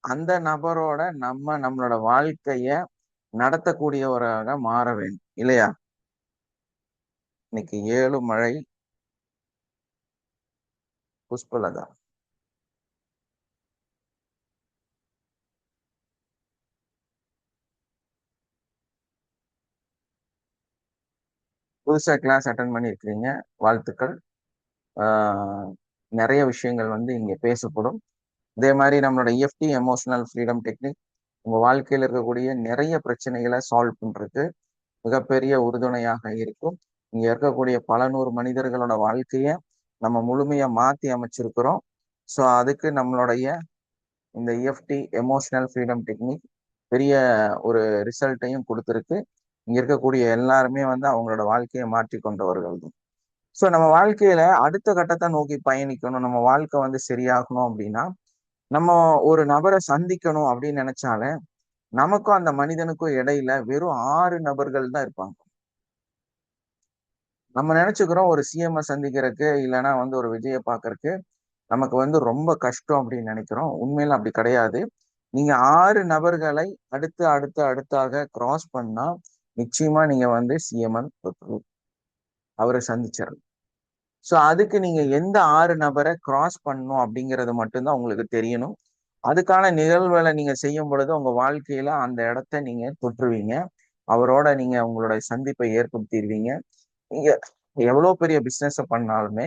அந்த நபரோட நம்மளோட வாழ்க்கைய நடத்தக்கூடியவராக மாற வேண்டும், இல்லையா? இன்னைக்கு 7 மழை புஷ்பலதா. புதுசா கிளாஸ் அட்டன் பண்ணியிருக்கிறீங்க, வாழ்த்துக்கள். நிறைய விஷயங்கள் வந்து இங்க பேசப்படும். இதே மாதிரி நம்மளோட இஎஃப்டி எமோஷனல் ஃப்ரீடம் டெக்னிக் உங்க வாழ்க்கையில இருக்கக்கூடிய நிறைய பிரச்சனைகளை சால்வ் பண்றதுக்கு மிகப்பெரிய உறுதுணையாக இருக்கும். இங்க இருக்கக்கூடிய பல நூறு மனிதர்களோட வாழ்க்கைய நம்ம முழுமையா மாத்தி அமைச்சிருக்கிறோம். ஸோ அதுக்கு நம்மளுடைய இந்த இஎஃப்டி எமோஷனல் ஃப்ரீடம் டெக்னிக் பெரிய ஒரு ரிசல்ட்டையும் கொடுத்துருக்கு. இங்க இருக்கக்கூடிய எல்லாருமே வந்து அவங்களோட வாழ்க்கையை மாற்றி கொண்டவர்கள் தான். ஸோ நம்ம வாழ்க்கையில அடுத்த கட்டத்தை நோக்கி பயணிக்கணும், நம்ம வாழ்க்கை வந்து சரியாகணும் அப்படின்னா, நம்ம ஒரு நபரை சந்திக்கணும் அப்படின்னு நினைச்சாலே நமக்கும் அந்த மனிதனுக்கும் இடையில வெறும் 6 நபர்கள் தான் இருப்பாங்க. நம்ம நினைச்சுக்கிறோம் ஒரு சிஎம் சந்திக்கிறதுக்கு இல்லைன்னா வந்து ஒரு விஜயை பார்க்கறதுக்கு நமக்கு வந்து ரொம்ப கஷ்டம் அப்படின்னு நினைக்கிறோம். உண்மையில அப்படி கிடையாது. நீங்க 6 நபர்களை அடுத்து அடுத்து அடுத்தாக கிராஸ் பண்ணா நிச்சயமா நீங்க வந்து சிஎம் அவரை சந்திச்சிடலாம். ஸோ அதுக்கு நீங்க எந்த 6 நபரை கிராஸ் பண்ணணும் அப்படிங்கிறது மட்டும்தான் உங்களுக்கு தெரியணும். அதுக்கான நிகழ்வுகளை நீங்க செய்யும் பொழுது உங்க வாழ்க்கையில அந்த இடத்த நீங்க தொற்றுவீங்க. அவரோட நீங்க உங்களோட சந்திப்பை ஏற்படுத்திடுவீங்க. நீங்க எவ்வளவு பெரிய பிசினஸ் பண்ணாலுமே,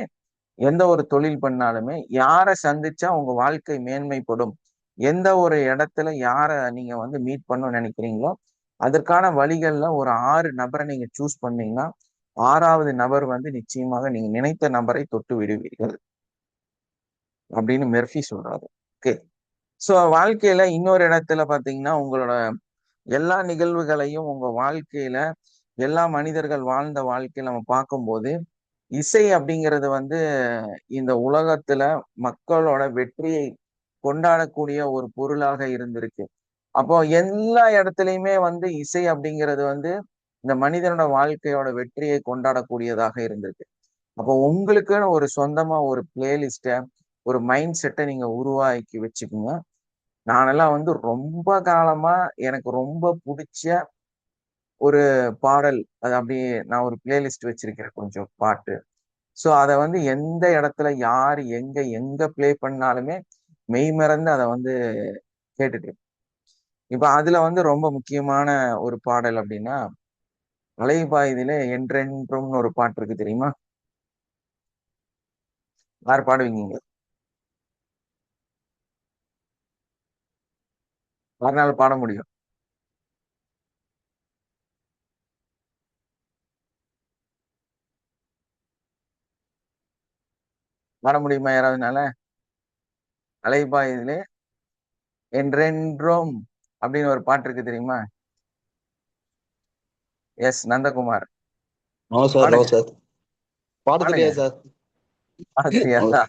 எந்த ஒரு தொழில் பண்ணாலுமே யாரை சந்திச்சா உங்க வாழ்க்கை மேன்மைப்படும், எந்த ஒரு இடத்துல யாரை நீங்க வந்து மீட் பண்ணணும்னு நினைக்கிறீங்களோ அதற்கான வழிகள்ல ஒரு 6 நபரை நீங்க சூஸ் பண்ணீங்கன்னா 6வது நபர் வந்து நிச்சயமாக நீங்க நினைத்த நபரை தொட்டு விடுவீர்கள் அப்படின்னு மெர்ஃபி சொல்றாரு. ஓகே. ஸோ வாழ்க்கையில இன்னொரு இடத்துல பாத்தீங்கன்னா உங்களோட எல்லா நிகழ்வுகளையும் உங்க வாழ்க்கையில எல்லா மனிதர்கள் வாழ்ந்த வாழ்க்கையை நம்ம பார்க்கும்போது இசை அப்படிங்கிறது வந்து இந்த உலகத்துல மக்களோட வெற்றியை கொண்டாடக்கூடிய ஒரு பொருளாக இருந்திருக்கு. அப்போ எல்லா இடத்துலயுமே வந்து இசை அப்படிங்கிறது வந்து இந்த மனிதனோட வாழ்க்கையோட வெற்றியை கொண்டாடக்கூடியதாக இருந்திருக்கு. அப்போ உங்களுக்குன்னு ஒரு சொந்தமா ஒரு பிளேலிஸ்ட ஒரு மைண்ட் செட்டை நீங்க உருவாக்கி வச்சுக்கோங்க. நானெல்லாம் வந்து ரொம்ப காலமா எனக்கு ரொம்ப பிடிச்ச ஒரு பாடல், அது அப்படியே நான் ஒரு பிளேலிஸ்ட் வச்சிருக்கிறேன் கொஞ்சம் பாட்டு. ஸோ அதை வந்து எந்த இடத்துல யாரு எங்க எங்க பிளே பண்ணாலுமே மெய் மறந்து அதை வந்து கேட்டுட்டு இப்ப அதுல வந்து ரொம்ப முக்கியமான ஒரு பாடல் அப்படின்னா அலைபாயுதிலே என்றென்றும்னு ஒரு பாட்டு இருக்கு தெரியுமா? யார் பாடுவீங்க? யாருனால பாட முடியும்? பாட முடியுமா யாராவதுனால? அலைபாயுதிலே என்றென்றும் அப்படின்னு ஒரு பாட்டு இருக்கு தெரியுமா? Yes Nandakumar. No sir, no பாடுங்க சார். பாட பாடுங்க. தெரியாது சார். பாத்தியா? No.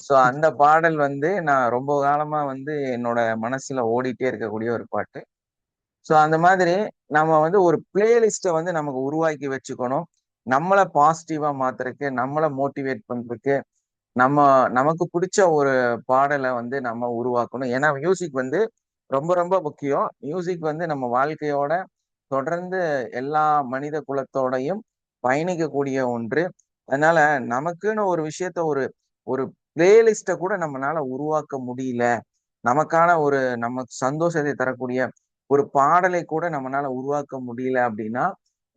சோ அந்த பாடல் வந்து நான் ரொம்ப காலமா வந்து என்னோட மனசுல ஓடிட்டே இருக்கக்கூடிய ஒரு பாட்டு. ஸோ அந்த மாதிரி நம்ம வந்து ஒரு பிளேலிஸ்ட்டை வந்து நமக்கு உருவாக்கி வச்சுக்கணும். நம்மளை பாசிட்டிவா மாத்துறதுக்கு, நம்மளை மோட்டிவேட் பண்றதுக்கு, நம்ம நமக்கு பிடிச்ச ஒரு பாடலை வந்து நம்ம உருவாக்கணும். ஏன்னா மியூசிக் வந்து ரொம்ப ரொம்ப முக்கியம். மியூசிக் வந்து நம்ம வாழ்க்கையோட தொடர்ந்து எல்லா மனித குலத்தோடையும் பயணிக்கக்கூடிய ஒன்று. அதனால நமக்குன்னு ஒரு விஷயத்த ஒரு ஒரு பிளேலிஸ்ட்டை கூட நம்மளால உருவாக்க முடியல. நமக்கான ஒரு நமக்கு சந்தோஷத்தை தரக்கூடிய ஒரு பாடலை கூட நம்மளால உருவாக்க முடியல அப்படின்னா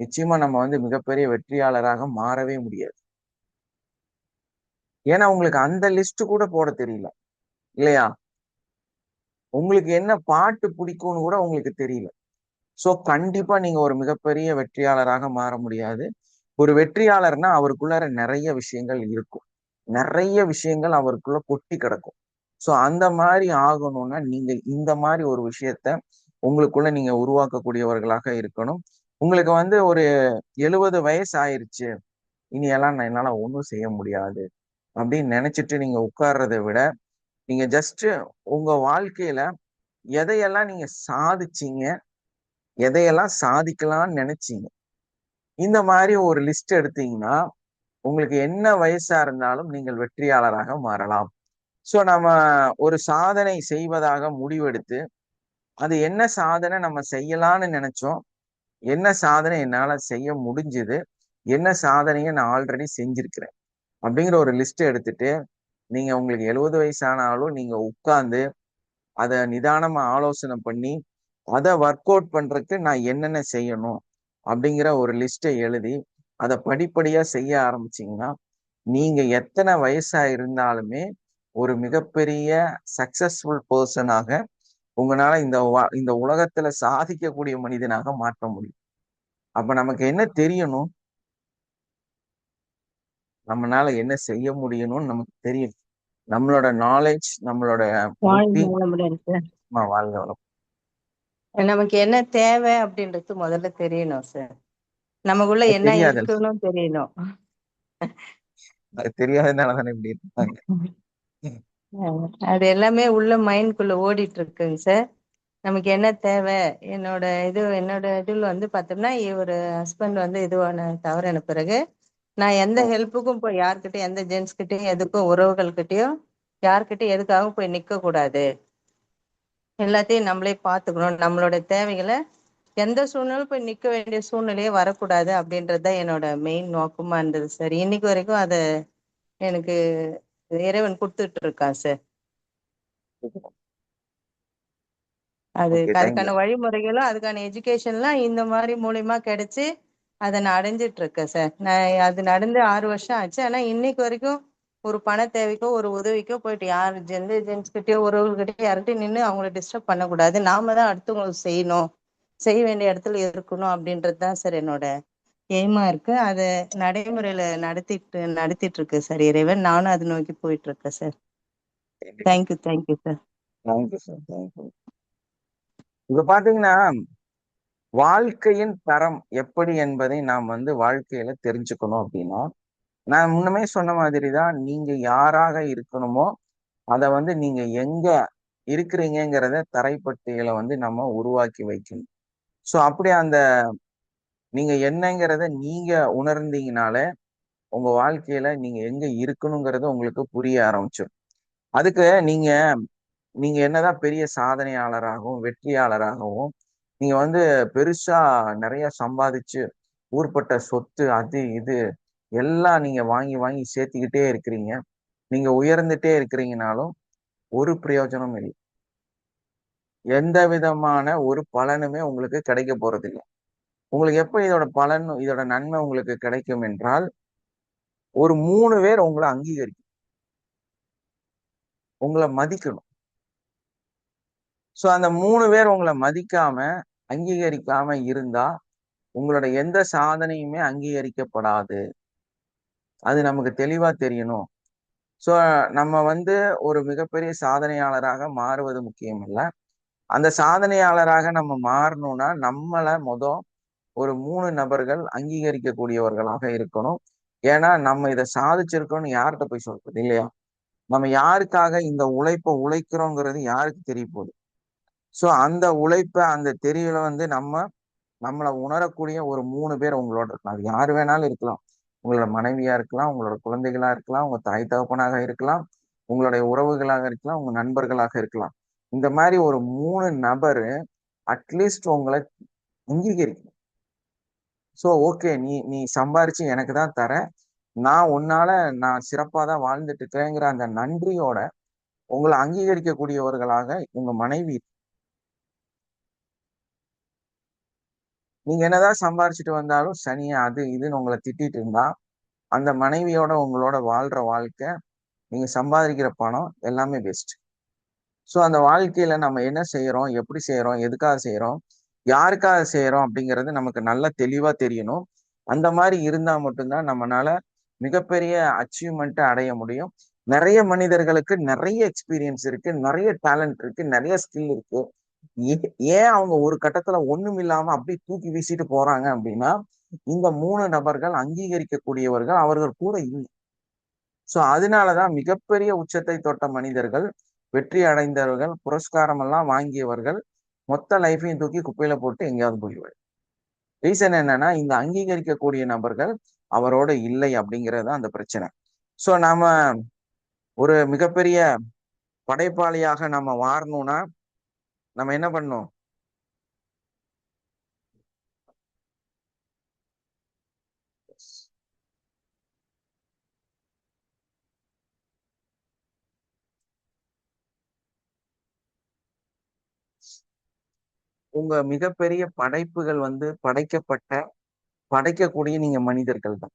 நிச்சயமா நம்ம வந்து மிகப்பெரிய வெற்றியாளராக மாறவே முடியாது. ஏன்னா உங்களுக்கு அந்த லிஸ்ட் கூட போட தெரியல இல்லையா? உங்களுக்கு என்ன பாட்டு பிடிக்கும்னு கூட உங்களுக்கு தெரியல. சோ கண்டிப்பா நீங்க ஒரு மிகப்பெரிய வெற்றியாளராக மாற முடியாது. ஒரு வெற்றியாளர்னா அவருக்குள்ளார நிறைய விஷயங்கள் இருக்கும். நிறைய விஷயங்கள் அவருக்குள்ள கொட்டி கிடக்கும். சோ அந்த மாதிரி ஆகணும்னா நீங்க இந்த மாதிரி ஒரு விஷயத்த உங்களுக்குள்ள நீங்க உருவாக்கக்கூடியவர்களாக இருக்கணும். உங்களுக்கு வந்து ஒரு 70 வயசு ஆயிருச்சு, இனி எல்லாம் என்னால ஒண்ணும் செய்ய முடியாது அப்படின்னு நினைச்சிட்டு நீங்க உட்கார்றதை விட, நீங்க ஜஸ்ட் உங்க வாழ்க்கையில எதையெல்லாம் நீங்க சாதிச்சீங்க, எதையெல்லாம் சாதிக்கலாம்னு நினைச்சீங்க, இந்த மாதிரி ஒரு லிஸ்ட் எடுத்தீங்கன்னா உங்களுக்கு என்ன வயசா இருந்தாலும் நீங்கள் வெற்றியாளராக மாறலாம். சோ நம்ம ஒரு சாதனை செய்வதாக முடிவெடுத்து அது என்ன சாதனை நம்ம செய்யலாம்னு நினைச்சோம், என்ன சாதனை என்னால செய்ய முடிஞ்சுது, என்ன சாதனையை நான் ஆல்ரெடி செஞ்சிருக்கிறேன் அப்படிங்கிற ஒரு லிஸ்ட் எடுத்துட்டு நீங்க உங்களுக்கு 70 வயசு ஆனாலும் நீங்க உட்கார்ந்து அதை நிதானமா ஆலோசனை பண்ணி அதை ஒர்க் அவுட் பண்றதுக்கு நான் என்னென்ன செய்யணும் அப்படிங்கிற ஒரு லிஸ்ட்டை எழுதி அதை படிப்படியா செய்ய ஆரம்பிச்சீங்கன்னா நீங்க எத்தனை வயசா இருந்தாலுமே ஒரு மிகப்பெரிய சக்சஸ்ஃபுல் பர்சனாக உங்களால இந்த உலகத்துல சாதிக்கக்கூடிய மனிதனாக மாற்ற முடியும். அப்ப நமக்கு என்ன தெரியணும், நம்மளால என்ன செய்ய முடியணும்னு நமக்கு தெரியணும். நம்மளோட நாலேஜ், நம்மளோட புத்தி வாழ்க வளமுடன் சார். வாழ்க வளம். நமக்கு என்ன தேவை அப்படின்றது முதல்ல தெரியணும் சார். நமக்குள்ள அது என்ன தெரியாது, இருக்குன்னு தெரியணும். அது தெரியாதனால தானே இப்படி இருப்பாங்க. அது எல்லாமே உள்ள மைண்ட்குள்ள ஓடிட்டு இருக்குங்க சார். நமக்கு என்ன தேவை? என்னோட இதுல வந்து பார்த்தோம்னா, ஒரு ஹஸ்பண்ட் வந்து இதுவான தவறான பிறகு, நான் எந்த ஹெல்ப்புக்கும் போய் யார்கிட்டயும், எந்த ஜென்ஸ் கிட்டயும், எதுக்கும் உறவுகள்கிட்டயும் யார்கிட்டயும் எதுக்காகவும் போய் நிக்க கூடாது. எல்லாத்தையும் நம்மளே பார்த்துக்கணும். நம்மளோட தேவைகளை எந்த சூழ்நிலையும் போய் நிக்க வேண்டிய சூழ்நிலையே வரக்கூடாது அப்படின்றது தான் என்னோட மெயின் நோக்கமா இருந்தது சார். இன்னைக்கு வரைக்கும் அதை எனக்கு இறைவன் கொடுத்துட்டு இருக்கான் சார். Okay, thank you. அதுக்கான வழிமுறைகளும் அதுக்கான எஜுகேஷன்லாம் இந்த மாதிரி மூலியமா கிடைச்சு அதை நான் அடைஞ்சிட்டு இருக்கேன் சார். நான் அது நடந்து 6 வருஷம் ஆச்சு. ஆனா இன்னைக்கு வரைக்கும் ஒரு பண தேவைக்கோ ஒரு உதவிக்கோ போயிட்டு யார் எந்த ஜென்ஸ் கிட்டயோ உறவுகிட்டயோ யார்கிட்டயும் நின்று அவங்கள டிஸ்டர்ப் பண்ணக்கூடாது. நாம தான் அடுத்தவங்களுக்கு செய்யணும், செய்ய வேண்டிய இடத்துல இருக்கணும் அப்படின்றது தான் சார் என்னோட எய்மா இருக்கு. அதை நடைமுறையில நடத்திட்டு இருக்கு சார் இறைவன். நானும் அதை நோக்கி போயிட்டு இருக்கேன் sir. Thank you sir. Thank you sir, thank you. இப்ப பாத்தீங்கன்னா, வாழ்க்கையின் தரம் எப்படி என்பதை நாம் வந்து வாழ்க்கையில தெரிஞ்சுக்கணும் அப்படின்னா, நான் முன்னமே சொன்ன மாதிரிதான், நீங்க யாராக இருக்கணுமோ அதை வந்து நீங்க எங்க இருக்கிறீங்கிறத தரைப்பட்டியல வந்து நம்ம உருவாக்கி வைக்கணும். ஸோ அப்படி அந்த நீங்க என்னங்கிறத நீங்க உணர்ந்தீங்கனாலே உங்க வாழ்க்கையில நீங்க எங்க இருக்கணுங்கிறது உங்களுக்கு புரிய ஆரம்பிச்சிடும். அதுக்கு நீங்க நீங்க என்னதான் பெரிய சாதனையாளராகவும் வெற்றியாளராகவும் நீங்க வந்து பெருசா நிறைய சம்பாதிச்சு ஊர்பட்ட சொத்து அது இது எல்லாம் நீங்க வாங்கி வாங்கி சேர்த்துக்கிட்டே இருக்கிறீங்க, நீங்க உயர்ந்துட்டே இருக்கிறீங்கனாலும் ஒரு பிரயோஜனம் இல்லை. எந்த விதமான ஒரு பலனுமே உங்களுக்கு கிடைக்க போறது இல்லை. உங்களுக்கு எப்ப இதோட பலன் இதோட நன்மை உங்களுக்கு கிடைக்கும் என்றால், ஒரு 3 பேர் உங்களை அங்கீகரிக்கும், உங்களை மதிக்கணும். சோ அந்த 3 பேர் உங்களை மதிக்காம அங்கீகரிக்காம இருந்தா உங்களோட எந்த சாதனையுமே அங்கீகரிக்கப்படாது. அது நமக்கு தெளிவா தெரியணும். சோ நம்ம வந்து ஒரு மிகப்பெரிய சாதனையாளராக மாறுவது முக்கியம் இல்ல. அந்த சாதனையாளராக நம்ம மாறணும்னா நம்மள ஒரு 3 நபர்கள் அங்கீகரிக்கக்கூடியவர்களாக இருக்கணும். ஏன்னா நம்ம இதை சாதிச்சிருக்கோம்னு யார்கிட்ட போய் சொல்றது இல்லையா? நம்ம யாருக்காக இந்த உழைப்பை உழைக்கிறோங்கிறது யாருக்கு தெரிய போகுது? சோ அந்த உழைப்பை அந்த தெரியல வந்து நம்மளை உணரக்கூடிய ஒரு 3 பேர் உங்களோட இருக்கலாம். அது யாரு வேணாலும் இருக்கலாம். உங்களோட மனைவியா இருக்கலாம், உங்களோட குழந்தைகளா இருக்கலாம், உங்க தாய் தகப்பனாக இருக்கலாம், உங்களுடைய உறவுகளாக இருக்கலாம், உங்க நண்பர்களாக இருக்கலாம். இந்த மாதிரி ஒரு 3 நபர் அட்லீஸ்ட் உங்களை அங்கீகரிக்கணும். சோ ஓகே, நீ நீ சம்பாரிச்சு எனக்கு தான் தர, நான் சிறப்பா தான் வாழ்ந்துட்டு இருக்கிறேங்கிற அந்த நன்றியோட உங்களை அங்கீகரிக்கக்கூடியவர்களாக உங்க மனைவி. நீங்க என்னதான் சம்பாரிச்சுட்டு வந்தாலும் சனியா அது இதுன்னு உங்களை திட்டிட்டு இருந்தா அந்த மனைவியோட உங்களோட வாழ்ற வாழ்க்கை, நீங்க சம்பாதிக்கிற பணம் எல்லாமே பெஸ்ட். ஸோ அந்த வாழ்க்கையில நம்ம என்ன செய்யறோம், எப்படி செய்யறோம், எதுக்காக செய்யறோம், யாருக்காக செய்யறோம் அப்படிங்கிறது நமக்கு நல்லா தெளிவா தெரியணும். அந்த மாதிரி இருந்தா மட்டும்தான் நம்மளால மிகப்பெரிய அச்சீவ்மெண்ட்டை அடைய முடியும். நிறைய மனிதர்களுக்கு நிறைய எக்ஸ்பீரியன்ஸ் இருக்கு, நிறைய டேலண்ட் இருக்கு, நிறைய ஸ்கில் இருக்கு. ஏன் அவங்க ஒரு கட்டத்துல ஒண்ணும் இல்லாம அப்படி தூக்கி வீசிட்டு போறாங்க அப்படின்னா, இந்த 3 நபர்கள் அங்கீகரிக்கக்கூடியவர்கள் அவர்கள் கூட இல்லை. சோ அதனாலதான் மிகப்பெரிய உச்சத்தை தொட்ட மனிதர்கள், வெற்றி அடைந்தவர்கள், புரஸ்காரம் எல்லாம் வாங்கியவர்கள் மொத்த லைஃபையும் தூக்கி குப்பையில போட்டு எங்கேயாவது போயிடுவார். ரீசன் என்னன்னா, இந்த அங்கீகரிக்கக்கூடிய நபர்கள் அவரோட இல்லை அப்படிங்கிறது அந்த பிரச்சனை. சோ நாம ஒரு மிகப்பெரிய படைப்பாளியாக நம்ம மாறணும்னா நம்ம என்ன பண்ணணும்? உங்க மிகப்பெரிய படைப்புகள் வந்து படைக்கக்கூடிய நீங்க மனிதர்கள் தான்.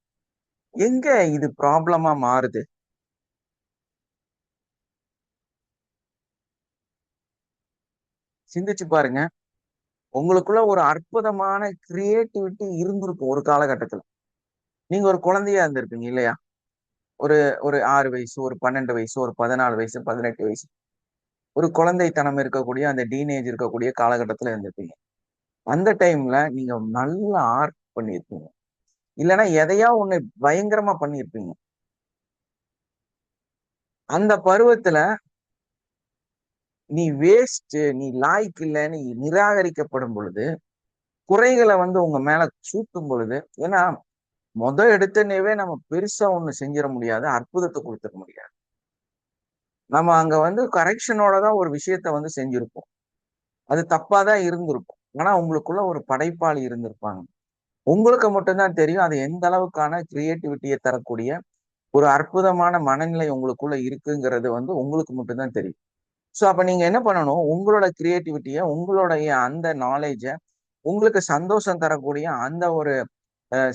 எங்க இது ப்ராப்ளமா மாறுது? சிந்திச்சு பாருங்க. உங்களுக்குள்ள ஒரு அற்புதமான கிரியேட்டிவிட்டி இருந்திருக்கும் ஒரு காலகட்டத்துல. நீங்க ஒரு குழந்தையா இருந்திருப்பீங்க இல்லையா? ஒரு ஒரு 6 வயசு, ஒரு 12 வயசு, ஒரு 14 வயசு, 18 வயசு. ஒரு குழந்தைத்தனம் இருக்கக்கூடிய அந்த டீனேஜ் இருக்கக்கூடிய காலகட்டத்துல இருந்திருப்பீங்க. அந்த டைம்ல நீங்க நல்லா ஆர்ட் பண்ணியிருப்பீங்க, இல்லைன்னா எதையா ஒண்ணு பயங்கரமா பண்ணியிருப்பீங்க. அந்த பருவத்துல நீ வேஸ்ட், நீ லாய்க்கு இல்லைன்னு நிராகரிக்கப்படும் பொழுது, குறைகளை வந்து உங்க மேல சூட்டும் பொழுது, ஏன்னா எடுத்தனேவே நம்ம பெருசா ஒண்ணு செஞ்சிட முடியாது, அற்புதத்தை கொடுத்துட முடியாது. நம்ம அங்க வந்து கரெக்ஷனோட தான் ஒரு விஷயத்த வந்து செஞ்சிருப்போம். அது தப்பா தான் இருந்திருக்கும். ஆனா உங்களுக்குள்ள ஒரு படைப்பாளி இருந்திருப்பாங்க. உங்களுக்கு மட்டும்தான் தெரியும் அது எந்த அளவுக்கான கிரியேட்டிவிட்டியை தரக்கூடிய ஒரு அற்புதமான மனநிலை உங்களுக்குள்ள இருக்குங்கிறது வந்து உங்களுக்கு மட்டும்தான் தெரியும். ஸோ அப்ப நீங்க என்ன பண்ணணும், உங்களோட கிரியேட்டிவிட்டியை, உங்களுடைய அந்த நாலேஜ, உங்களுக்கு சந்தோஷம் தரக்கூடிய அந்த ஒரு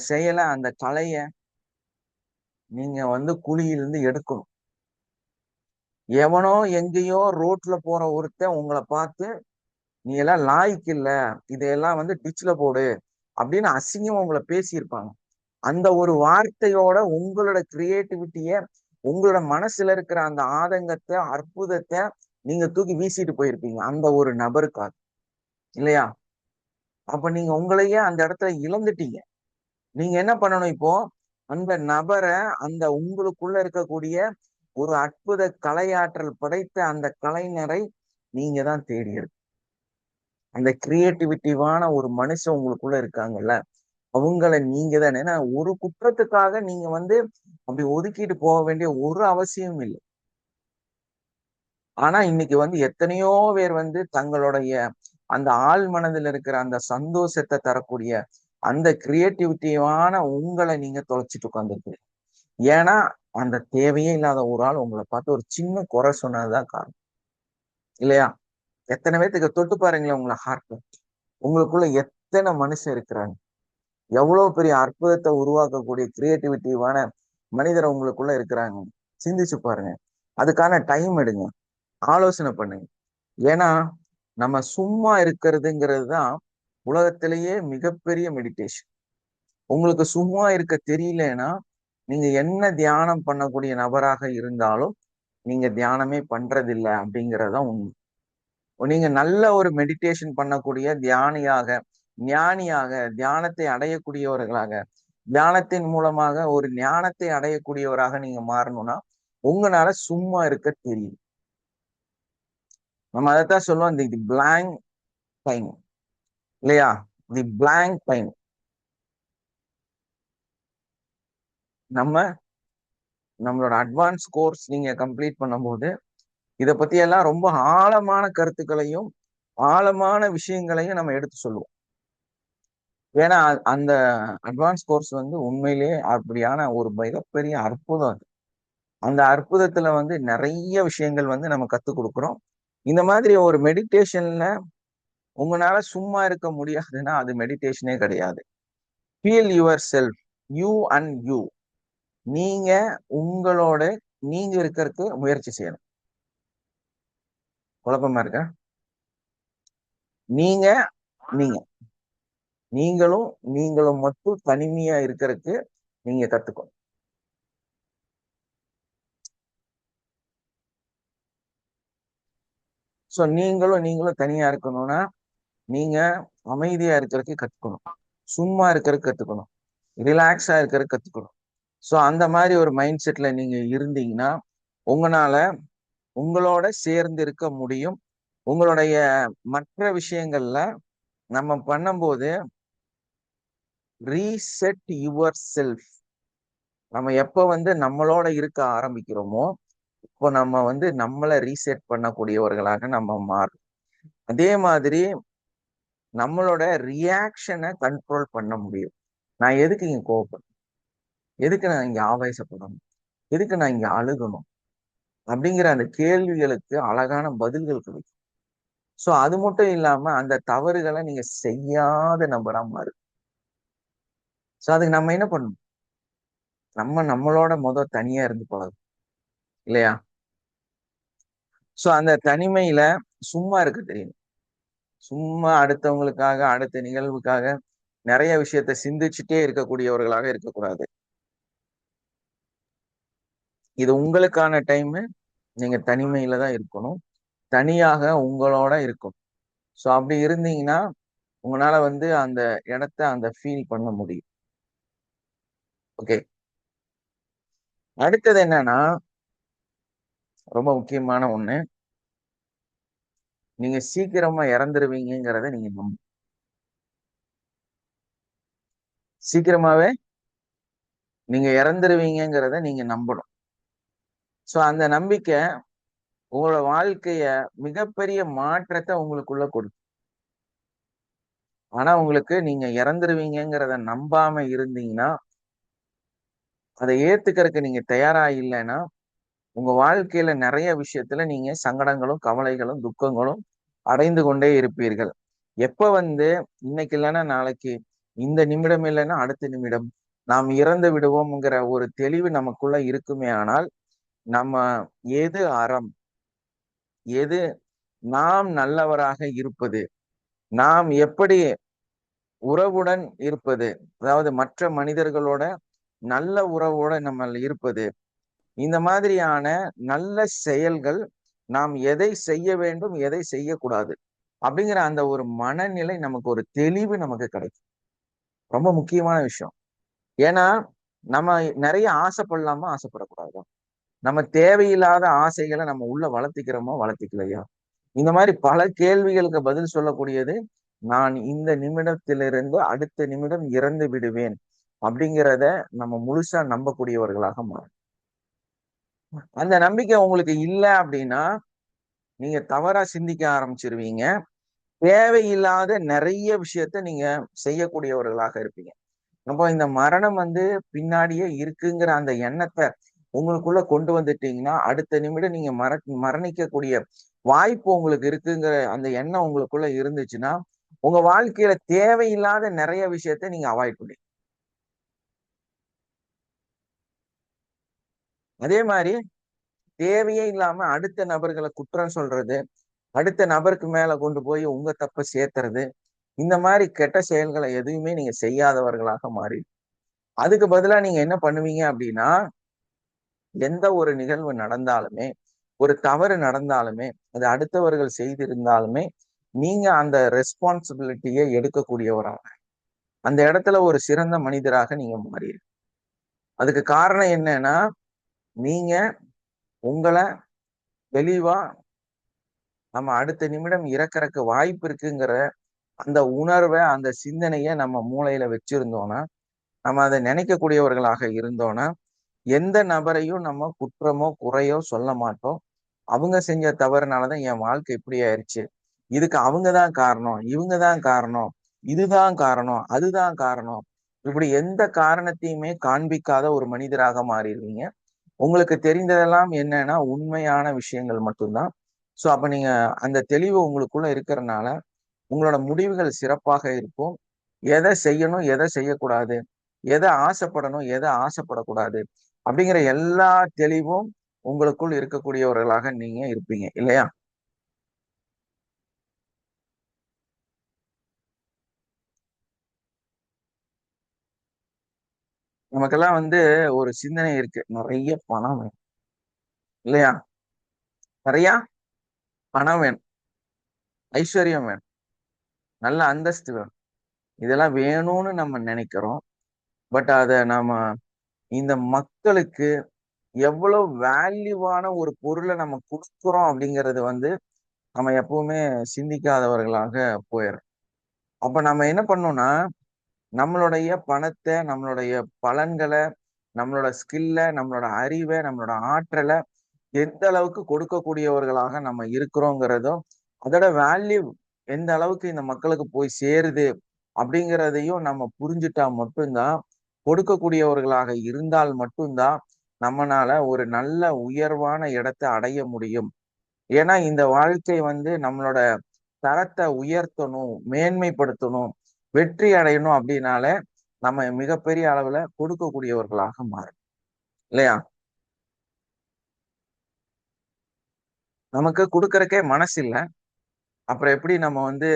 செயலை, அந்த கலைய நீங்க வந்து குழியிலிருந்து எடுக்கணும். எவனோ எங்கேயோ ரோட்ல போற ஒருத்தன் உங்களை பார்த்து நீ எல்லாம் லாய்க்கு இல்ல, இதையெல்லாம் வந்து டிச்ல போடு அப்படின்னு அசிங்கமா உங்களை பேசியிருப்பாங்க. அந்த ஒரு வார்த்தையோட உங்களோட கிரியேட்டிவிட்டிய, உங்களோட மனசுல இருக்கிற அந்த ஆதங்கத்தை, அற்புதத்தை நீங்க தூக்கி வீசிட்டு போயிருப்பீங்க அந்த ஒரு நபருக்காக, இல்லையா? அப்ப நீங்க உங்களையே அந்த இடத்துல இழந்துட்டீங்க. நீங்க என்ன பண்ணணும் இப்போ, அந்த நபரை, அந்த உங்களுக்குள்ள இருக்கக்கூடிய ஒரு அற்புத கலையாற்றல் படைத்த அந்த கலைஞரை நீங்க தான் தேடி எடுக்கணும். அந்த கிரியேட்டிவிட்டிவான ஒரு மனுஷன் உங்களுக்குள்ள இருக்காங்கல்ல, அவங்கள நீங்க தான். ஏன்னா ஒரு குற்றத்துக்காக நீங்க வந்து அப்படி ஒதுக்கிட்டு போக வேண்டிய ஒரு அவசியம் இல்லை. ஆனா இன்னைக்கு வந்து எத்தனையோ பேர் வந்து தங்களுடைய அந்த ஆழ் மனதில் இருக்கிற அந்த சந்தோஷத்தை தரக்கூடிய அந்த கிரியேட்டிவிட்டியான உங்களை நீங்க தொலைச்சிட்டு உட்காந்துருக்கீங்க. ஏன்னா அந்த தேவையே இல்லாத ஒரு ஆள் உங்களை பார்த்து ஒரு சின்ன குறை சொன்னதுதான் காரணம், இல்லையா? எத்தனை பேத்துக்கு தொட்டு பாருங்களேன் உங்களை ஹார்ட், உங்களுக்குள்ள எத்தனை மனுஷன் இருக்கிறாங்க, எவ்வளவு பெரிய அற்புதத்தை உருவாக்கக்கூடிய கிரியேட்டிவிட்டிவான மனிதர் உங்களுக்குள்ள இருக்கிறாங்க. சிந்திச்சு பாருங்க, அதுக்கான டைம் எடுங்க, ஆலோசனை பண்ணுங்க. ஏன்னா நம்ம சும்மா இருக்கிறதுங்கிறது தான் உலகத்திலேயே மிகப்பெரிய மெடிடேஷன். உங்களுக்கு சும்மா இருக்க தெரியலன்னா, நீங்க என்ன தியானம் பண்ணக்கூடிய நபராக இருந்தாலும் நீங்க தியானமே பண்றதில்லை அப்படிங்கிறதான் உண்மை. நீங்க நல்ல ஒரு மெடிடேஷன் பண்ணக்கூடிய தியானியாக, ஞானியாக, தியானத்தை அடையக்கூடியவர்களாக, தியானத்தின் மூலமாக ஒரு ஞானத்தை அடையக்கூடியவராக நீங்க மாறணும்னா உங்களால சும்மா இருக்க தெரியும். நம்ம அதைத்தான் சொல்லுவோம், தி பிளாங்க் டைம், இல்லையா? தி பிளாங்க் டைம். நம்மளோட அட்வான்ஸ் கோர்ஸ் நீங்க கம்ப்ளீட் பண்ணும்போது இதை பத்தி எல்லாம் ரொம்ப ஆழமான கருத்துக்களையும் ஆழமான விஷயங்களையும் நம்ம எடுத்து சொல்லுவோம். ஏன்னா அந்த அட்வான்ஸ் கோர்ஸ் வந்து உண்மையிலேயே அப்படியான ஒரு மிகப்பெரிய அற்புதம் அது. அந்த அற்புதத்துல வந்து நிறைய விஷயங்கள் வந்து நம்ம கத்துக் கொடுக்குறோம். இந்த மாதிரி ஒரு மெடிடேஷன்ல உங்களால சும்மா இருக்க முடியாதுன்னா அது மெடிடேஷனே கிடையாது. Feel your self, you and you. நீங்க உங்களோட நீங்க இருக்கிறதுக்கு முயற்சி செய்யணும். குழப்பமா இருக்க? நீங்க நீங்க நீங்களும் மட்டும் தனிமையா இருக்கிறதுக்கு நீங்க கத்துக்கணும். சோ நீங்களும் தனியா இருக்கணும்னா நீங்க அமைதியா இருக்கிறதுக்கு கத்துக்கணும், சும்மா இருக்கிறதுக்கு கத்துக்கணும், ரிலாக்ஸா இருக்கிறதுக்கு கத்துக்கணும். சோ அந்த மாதிரி ஒரு மைண்ட் செட்ல நீங்க இருந்தீங்கன்னா உங்களால உங்களோட சேர்ந்து இருக்க முடியும். உங்களுடைய மற்ற விஷயங்கள்ல நம்ம பண்ணும்போது ரீசெட் யுவர் செல்ஃப். நம்ம எப்ப வந்து நம்மளோட இருக்க ஆரம்பிக்கிறோமோ இப்போ நம்ம வந்து நம்மளை ரீசெட் பண்ணக்கூடியவர்களாக நம்ம மாறும். அதே மாதிரி நம்மளோட ரியாக்ஷனை கண்ட்ரோல் பண்ண முடியும். நான் எதுக்கு இங்க கோவப்படணும், எதுக்கு நான் இங்க ஆவேசப்படணும், எதுக்கு நான் இங்க அழுகணும் அப்படிங்கிற அந்த கேள்விகளுக்கு அழகான பதில்கள் கிடைக்கும். சோ அது மட்டும் இல்லாம அந்த தவறுகளை நீங்க செய்யாத நபரா மாறு. சோ அதுக்கு நம்ம என்ன பண்ணணும், நம்மளோட தனியா இருந்து பழகும், இல்லையா? சோ அந்த தனிமையில சும்மா இருக்க தெரியும். சும்மா அடுத்தவங்களுக்காக, அடுத்த நிகழ்வுக்காக நிறைய விஷயத்த சிந்திச்சுட்டே இருக்கக்கூடியவர்களாக இருக்கக்கூடாது. இது உங்களுக்கான டைம், நீங்க தனிமையில தான் இருக்கணும். தனியாக உங்களோட இருக்கும். ஸோ அப்படி இருந்தீங்கன்னா உங்களால வந்து அந்த இடத்த அந்த ஃபீல் பண்ண முடியும். ஓகே, அடுத்தது என்னன்னா ரொம்ப முக்கியமான ஒண்ணு, நீங்க சீக்கிரமா இறந்துருவீங்கிறத நீங்க சீக்கிரமாவே நீங்க இறந்துருவீங்கிறத நீங்க நம்பணும். ஸோ அந்த நம்பிக்கை உங்களோட வாழ்க்கைய மிகப்பெரிய மாற்றத்தை உங்களுக்குள்ள கொடுக்கும். ஆனா உங்களுக்கு நீங்க இறந்துருவீங்கிறத நம்பாம இருந்தீங்கன்னா, அதை ஏத்துக்கிறதுக்கு நீங்க தயாரா இல்லைன்னா, உங்க வாழ்க்கையில நிறைய விஷயத்துல நீங்க சங்கடங்களும், கவலைகளும், துக்கங்களும் அடைந்து கொண்டே இருப்பீர்கள். எப்ப வந்து இன்னைக்கு இல்லைன்னா நாளைக்கு, இந்த நிமிடம் இல்லைன்னா அடுத்த நிமிடம் நாம் இறந்து விடுவோம்ங்கிற ஒரு தெளிவு நமக்குள்ள இருக்குமே ஆனால், நம்ம எது அறம், எது நாம் நல்லவராக இருப்பது, நாம் எப்படி உறவுடன் இருப்பது, அதாவது மற்ற மனிதர்களோட நல்ல உறவோட நம்ம இருப்பது, இந்த மாதிரியான நல்ல செயல்கள், நாம் எதை செய்ய வேண்டும், எதை செய்யக்கூடாது அப்படிங்கிற அந்த ஒரு மனநிலை, நமக்கு ஒரு தெளிவு நமக்கு கிடைக்கும். ரொம்ப முக்கியமான விஷயம். ஏன்னா நம்ம நிறைய ஆசைப்படலாமா, ஆசைப்படக்கூடாதா, நம்ம தேவையில்லாத ஆசைகளை நம்ம உள்ள வளர்த்திக்கிறோமோ, வளர்த்திக்கலையா, இந்த மாதிரி பல கேள்விகளுக்கு பதில் சொல்லக்கூடியது நான் இந்த நிமிடத்திலிருந்து அடுத்த நிமிடம் இறந்து விடுவேன் அப்படிங்கிறத நம்ம முழுசா நம்பக்கூடியவர்களாக மாறும். அந்த நம்பிக்கை உங்களுக்கு இல்லை அப்படின்னா நீங்க தவறா சிந்திக்க ஆரம்பிச்சிருவீங்க. தேவையில்லாத நிறைய விஷயத்த நீங்க செய்யக்கூடியவர்களாக இருப்பீங்க. அப்போ இந்த மரணம் வந்து பின்னாடியே இருக்குங்கிற அந்த எண்ணத்தை உங்களுக்குள்ள கொண்டு வந்துட்டீங்கன்னா, அடுத்த நிமிடம் நீங்க மரணிக்கக்கூடிய வாய்ப்பு உங்களுக்கு இருக்குங்கிற அந்த எண்ணம் உங்களுக்குள்ள இருந்துச்சுன்னா, உங்க வாழ்க்கையில தேவையில்லாத நிறைய விஷயத்த நீங்க அவாய்ட் பண்ணி, அதே மாதிரி தேவையே இல்லாம அடுத்த நபர்களை குற்றம் சொல்றது, அடுத்த நபருக்கு மேல கொண்டு போய் உங்க தப்ப சேர்த்துறது, இந்த மாதிரி கெட்ட செயல்களை எதுவுமே நீங்க செய்யாதவர்களாக மாறி, அதுக்கு பதிலா நீங்க என்ன பண்ணுவீங்க அப்படின்னா, எந்த ஒரு நிகழ்வு நடந்தாலுமே, ஒரு தவறு நடந்தாலுமே, அது அடுத்தவர்கள் செய்திருந்தாலுமே, நீங்க அந்த ரெஸ்பான்சிபிலிட்டியை எடுக்கக்கூடியவராக, அந்த இடத்துல ஒரு சிறந்த மனிதராக நீங்க மாறி. அதுக்கு காரணம் என்னன்னா, நீங்க உங்களை தெளிவா நம்ம அடுத்த நிமிடம் இறக்கறக்கு வாய்ப்பு இருக்குங்கிற அந்த உணர்வை, அந்த சிந்தனையை நம்ம மூளையில வச்சிருந்தோம்னா, நம்ம அதை நினைக்கக்கூடியவர்களாக இருந்தோம்னா, எந்த நபரையும் நம்ம குற்றமோ குறையோ சொல்ல மாட்டோம். அவங்க செஞ்ச தவறுனாலதான் என் வாழ்க்கை இப்படி ஆயிடுச்சு, இதுக்கு அவங்கதான் காரணம், இவங்கதான் காரணம், இதுதான் காரணம், அதுதான் காரணம், இப்படி எந்த காரணத்தையுமே காண்பிக்காத ஒரு மனிதராக மாறிடுவீங்க. உங்களுக்கு தெரிந்ததெல்லாம் என்னன்னா உண்மையான விஷயங்கள் மட்டும்தான். ஸோ அப்ப நீங்க அந்த தெளிவு உங்களுக்குள்ள இருக்கிறதுனால உங்களோட முடிவுகள் சிறப்பாக இருக்கும். எதை செய்யணும், எதை செய்யக்கூடாது, எதை ஆசைப்படணும், எதை ஆசைப்படக்கூடாது அப்படிங்கிற எல்லா தெளிவும் உங்களுக்குள் இருக்கக்கூடியவர்களாக நீங்க இருப்பீங்க இல்லையா? நமக்கெல்லாம் வந்து ஒரு சிந்தனை இருக்கு, நிறைய பணம் வேணும் இல்லையா, நிறைய பணம் வேணும், ஐஸ்வர்யம் வேணும், நல்ல அந்தஸ்து வேணும், இதெல்லாம் வேணும்னு நம்ம நினைக்கிறோம். பட் அதை நாம இந்த மக்களுக்கு எவ்வளவு வேல்யூவான ஒரு பொருளை நம்ம கொடுக்குறோம் அப்படிங்கிறது வந்து நம்ம எப்பவுமே சிந்திக்காதவர்களாக போயிடும். அப்ப நம்ம என்ன பண்ணோம்னா, நம்மளுடைய பணத்தை, நம்மளுடைய பலன்களை, நம்மளோட ஸ்கில்ல, நம்மளோட அறிவை, நம்மளோட ஆற்றலை எந்த அளவுக்கு கொடுக்கக்கூடியவர்களாக நம்ம இருக்கிறோங்கிறதும், அதோட வேல்யூ எந்த அளவுக்கு இந்த மக்களுக்கு போய் சேருது அப்படிங்கிறதையும் நம்ம புரிஞ்சுட்டா மட்டும்தான், கொடுக்கக்கூடியவர்களாக இருந்தால் மட்டும்தான் நம்மனால ஒரு நல்ல உயர்வான இடத்தை அடைய முடியும். ஏன்னா இந்த வாழ்க்கை வந்து நம்மளோட தரத்தை உயர்த்தணும், மேன்மைப்படுத்தணும், வெற்றி அடையணும் அப்படின்னால நம்ம மிகப்பெரிய அளவுல கொடுக்கக்கூடியவர்களாக மாறும் இல்லையா? நமக்கு கொடுக்கறக்கே மனசு இல்லை, அப்புறம் எப்படி நம்ம வந்து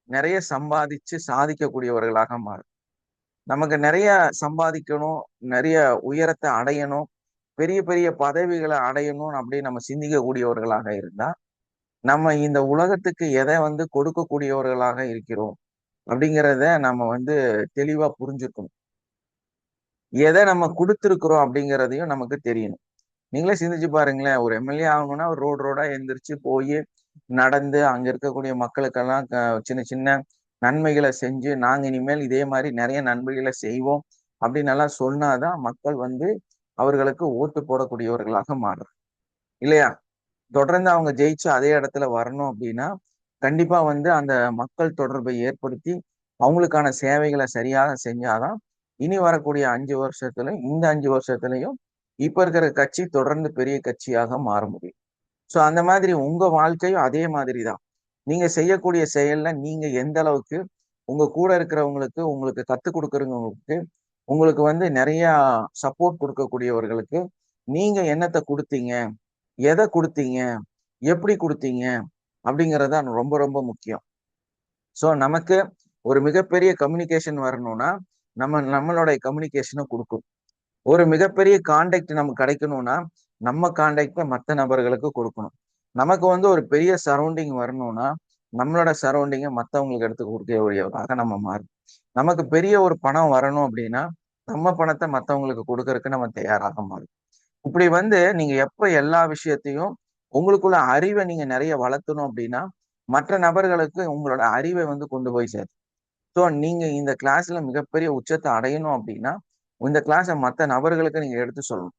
நிறைய சம்பாதிச்சு சாதிக்கக்கூடியவர்களாக மாறும்? நமக்கு நிறைய சம்பாதிக்கணும், நிறைய உயரத்தை அடையணும், பெரிய பெரிய பதவிகளை அடையணும் அப்படின்னு நம்ம சிந்திக்கக்கூடியவர்களாக இருந்தா நம்ம இந்த உலகத்துக்கு எதை வந்து கொடுக்கக்கூடியவர்களாக இருக்கிறோம் அப்படிங்கிறத நம்ம வந்து தெளிவா புரிஞ்சுக்கணும். எதை நம்ம கொடுத்துருக்குறோம் அப்படிங்கிறதையும் நமக்கு தெரியணும். நீங்களே சிந்திச்சு பாருங்களேன், ஒரு எம்எல்ஏ ஆகணும்னா ஒரு ரோடா எந்திரிச்சு போய் நடந்து அங்க இருக்கக்கூடிய மக்களுக்கெல்லாம் சின்ன சின்ன நன்மைகளை செஞ்சு நாங்க இனிமேல் இதே மாதிரி நிறைய நன்மைகளை செய்வோம் அப்படின்னு எல்லாம் சொன்னாதான் மக்கள் வந்து அவர்களுக்கு ஓட்டு போடக்கூடியவர்களாக மாறுறாங்க இல்லையா? தொடர்ந்து அவங்க ஜெயிச்சு அதே இடத்துல வரணும் அப்படின்னா கண்டிப்பா வந்து அந்த மக்கள் தொடர்பை ஏற்படுத்தி அவங்களுக்கான சேவைகளை சரியாக செஞ்சாதான் இனி வரக்கூடிய 5 வருஷத்துல இந்த 5 வருஷத்துலயும் இப்ப இருக்கிற கட்சி தொடர்ந்து பெரிய கட்சியாக மாற முடியும். சோ அந்த மாதிரி உங்க வாழ்க்கையும் அதே மாதிரிதான். நீங்க செய்யக்கூடிய செயல்ல நீங்க எந்த அளவுக்கு உங்க கூட இருக்கிறவங்களுக்கு, உங்களுக்கு கத்துக் கொடுக்கறவங்களுக்கு, உங்களுக்கு வந்து நிறைய சப்போர்ட் கொடுக்கக்கூடியவர்களுக்கு நீங்க என்னத்தை கொடுத்தீங்க, எதை கொடுத்தீங்க, எப்படி கொடுத்தீங்க அப்படிங்கறத ரொம்ப ரொம்ப முக்கியம். சோ நமக்கு ஒரு மிகப்பெரிய கம்யூனிகேஷன் வரணும்னா நம்மளுடைய கம்யூனிகேஷனை கொடுக்கணும். ஒரு மிகப்பெரிய கான்டாக்ட் நமக்கு கிடைக்கணும்னா நம்ம கான்டாக்டை மற்ற நபர்களுக்கு கொடுக்கணும். நமக்கு வந்து ஒரு பெரிய சரௌண்டிங் வரணும்னா நம்மளோட சரௌண்டிங்கை மற்றவங்களுக்கு எடுத்து கொடுக்கக்கூடியவராக நம்ம மாறும். நமக்கு பெரிய ஒரு பணம் வரணும் அப்படின்னா நம்ம பணத்தை மற்றவங்களுக்கு கொடுக்கறதுக்கு நம்ம தயாராக மாறும். இப்படி வந்து நீங்க எப்ப எல்லா விஷயத்தையும் உங்களுக்குள்ள அறிவை நீங்க நிறைய வளர்த்தணும் அப்படின்னா மற்ற நபர்களுக்கு உங்களோட அறிவை வந்து கொண்டு போய் சேரும். ஸோ நீங்க இந்த கிளாஸ்ல மிகப்பெரிய உச்சத்தை அடையணும் அப்படின்னா இந்த கிளாஸை மற்ற நபர்களுக்கு நீங்க எடுத்து சொல்லணும்.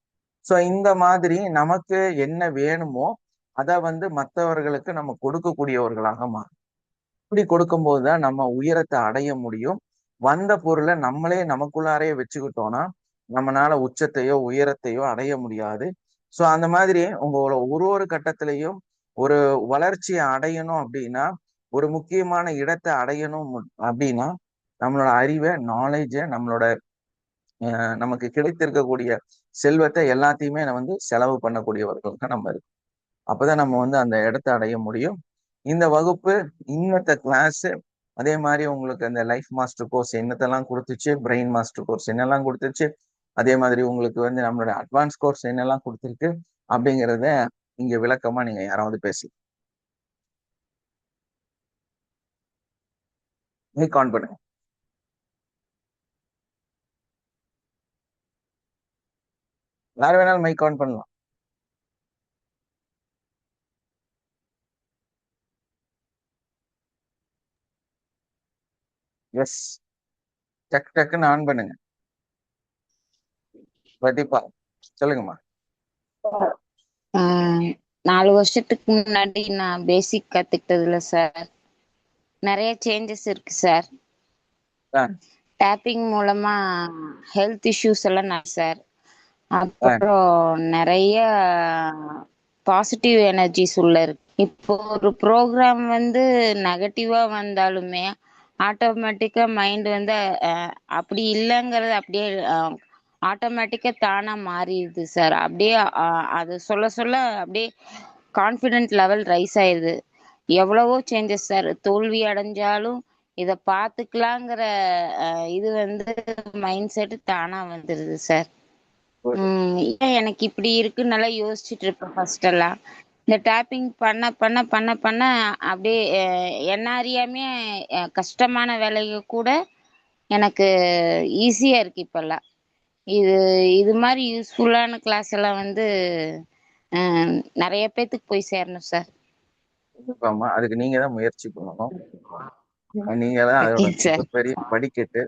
ஸோ இந்த மாதிரி நமக்கு என்ன வேணுமோ அதை வந்து மற்றவர்களுக்கு நம்ம கொடுக்கக்கூடியவர்களாக மாறும். இப்படி கொடுக்கும்போது தான் நம்ம உயரத்தை அடைய முடியும். வந்த பொருளை நம்மளே நமக்குள்ளாரே வச்சுக்கிட்டோம்னா நம்மளால உச்சத்தையோ உயரத்தையோ அடைய முடியாது. ஸோ அந்த மாதிரி உங்களோட ஒரு கட்டத்திலையும் ஒரு வளர்ச்சியை அடையணும் அப்படின்னா ஒரு முக்கியமான இடத்தை அடையணும் அப்படின்னா நம்மளோட அறிவை, நாலேஜை, நம்மளோட நமக்கு கிடைத்திருக்கக்கூடிய செல்வத்தை எல்லாத்தையுமே வந்து செலவு பண்ணக்கூடியவர்களுக்கு நம்ம இருக்கு. அப்பதான் நம்ம வந்து அந்த இடத்தை அடைய முடியும். இந்த வகுப்பு இன்னத்த கிளாஸ் அதே மாதிரி உங்களுக்கு அந்த லைஃப் மாஸ்டர் கோர்ஸ் என்னத்தெல்லாம் கொடுத்துச்சு, பிரெயின் மாஸ்டர் கோர்ஸ் என்னெல்லாம் கொடுத்துச்சு, அதே மாதிரி உங்களுக்கு வந்து நம்மளோட அட்வான்ஸ் கோர்ஸ் என்னெல்லாம் கொடுத்துருக்கு அப்படிங்கிறத இங்க விளக்கமா நீங்க யாராவது பேசி மைக் ஆன் பண்ணுங்க. யார் வேணாலும் மைக் ஆன் பண்ணலாம். எஸ், டக்குன்னு ஆன் பண்ணுங்க. பிரதீபா சொல்லுங்கம்மா. 4 வருஷத்துக்கு முன்னாடி நான் பேசிக் கத்துக்கிட்டதுல சார் நிறைய சேஞ்சஸ் இருக்கு சார். டேப்பிங் மூலமா ஹெல்த் இஷ்யூஸ் எல்லாம் சார், அப்புறம் நிறைய பாசிட்டிவ் எனர்ஜிஸ் உள்ள இருக்கு. இப்போ ஒரு ப்ரோக்ராம் வந்து நெகட்டிவா வந்தாலுமே ஆட்டோமேட்டிக்கா மைண்ட் வந்து அப்படி இல்லைங்கிறது அப்படியே ஆட்டோமேட்டிக்கா தானா மாறிடுது சார். அப்படியே அது சொல்ல சொல்ல அப்படியே கான்ஃபிடென்ட் லெவல் ரைஸ் ஆயிடுது. எவ்வளவோ சேஞ்சஸ் சார். தோல்வி அடைஞ்சாலும் இதை பார்த்துக்கலாங்கிற இது வந்து மைண்ட் செட் தானா வந்துடுது சார். ஏன் எனக்கு இப்படி இருக்குன்னு நல்லா யோசிச்சுட்டு இருப்பேன் ஃபர்ஸ்ட் எல்லாம். இந்த டேப்பிங் பண்ண பண்ண பண்ண பண்ண அப்படியே என்ன அறியாமே கஷ்டமான வேலைகள் கூட எனக்கு ஈஸியா இருக்கு இப்பெல்லாம். இது இது மாதிரி யூஸ்ஃபுல்லான கிளாஸ் எல்லாம் வந்து நிறைய பேத்துக்கு போய் சேரணும் சார். அதுக்கு நீங்க தான் முயற்சி பண்ணணும். நீங்க தான் அதோட மிகப்பெரிய படிக்கட்டு.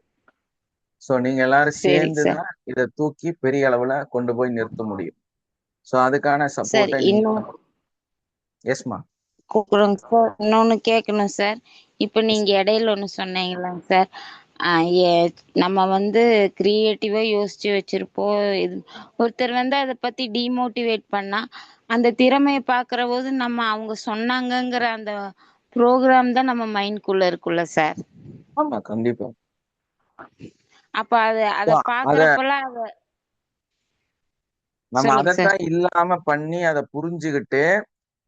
சோ நீங்க எல்லாரும் சேர்ந்துதான் இதை தூக்கி பெரிய அளவுல கொண்டு போய் நிறுத்த முடியும். சோ அதுக்கான சப்போர்ட்டை எஸ்மா இன்னொன்னு கேட்கணும் சார். இப்ப நீங்க இடையில ஒண்ணு சொன்னீங்களா சார், நம்ம வந்து கிரியேட்டிவா யோசிச்சு வச்சிருப்போம். ஒருத்தர் வந்து அதை பத்தி டிமோட்டிவேட் பண்ணா அந்த திறமையை பாக்குற போது நம்ம அவங்க சொன்னாங்கங்கிற அந்த ப்ரோக்ராம் தான் நம்ம மைண்ட்குள்ள இருக்குல்ல சார். ஆமா கண்டிப்பா. அப்ப அத பாக்குறப்பெல்லாம் நம்ம அதைத்தான் இல்லாம பண்ணி அதை புரிஞ்சுக்கிட்டு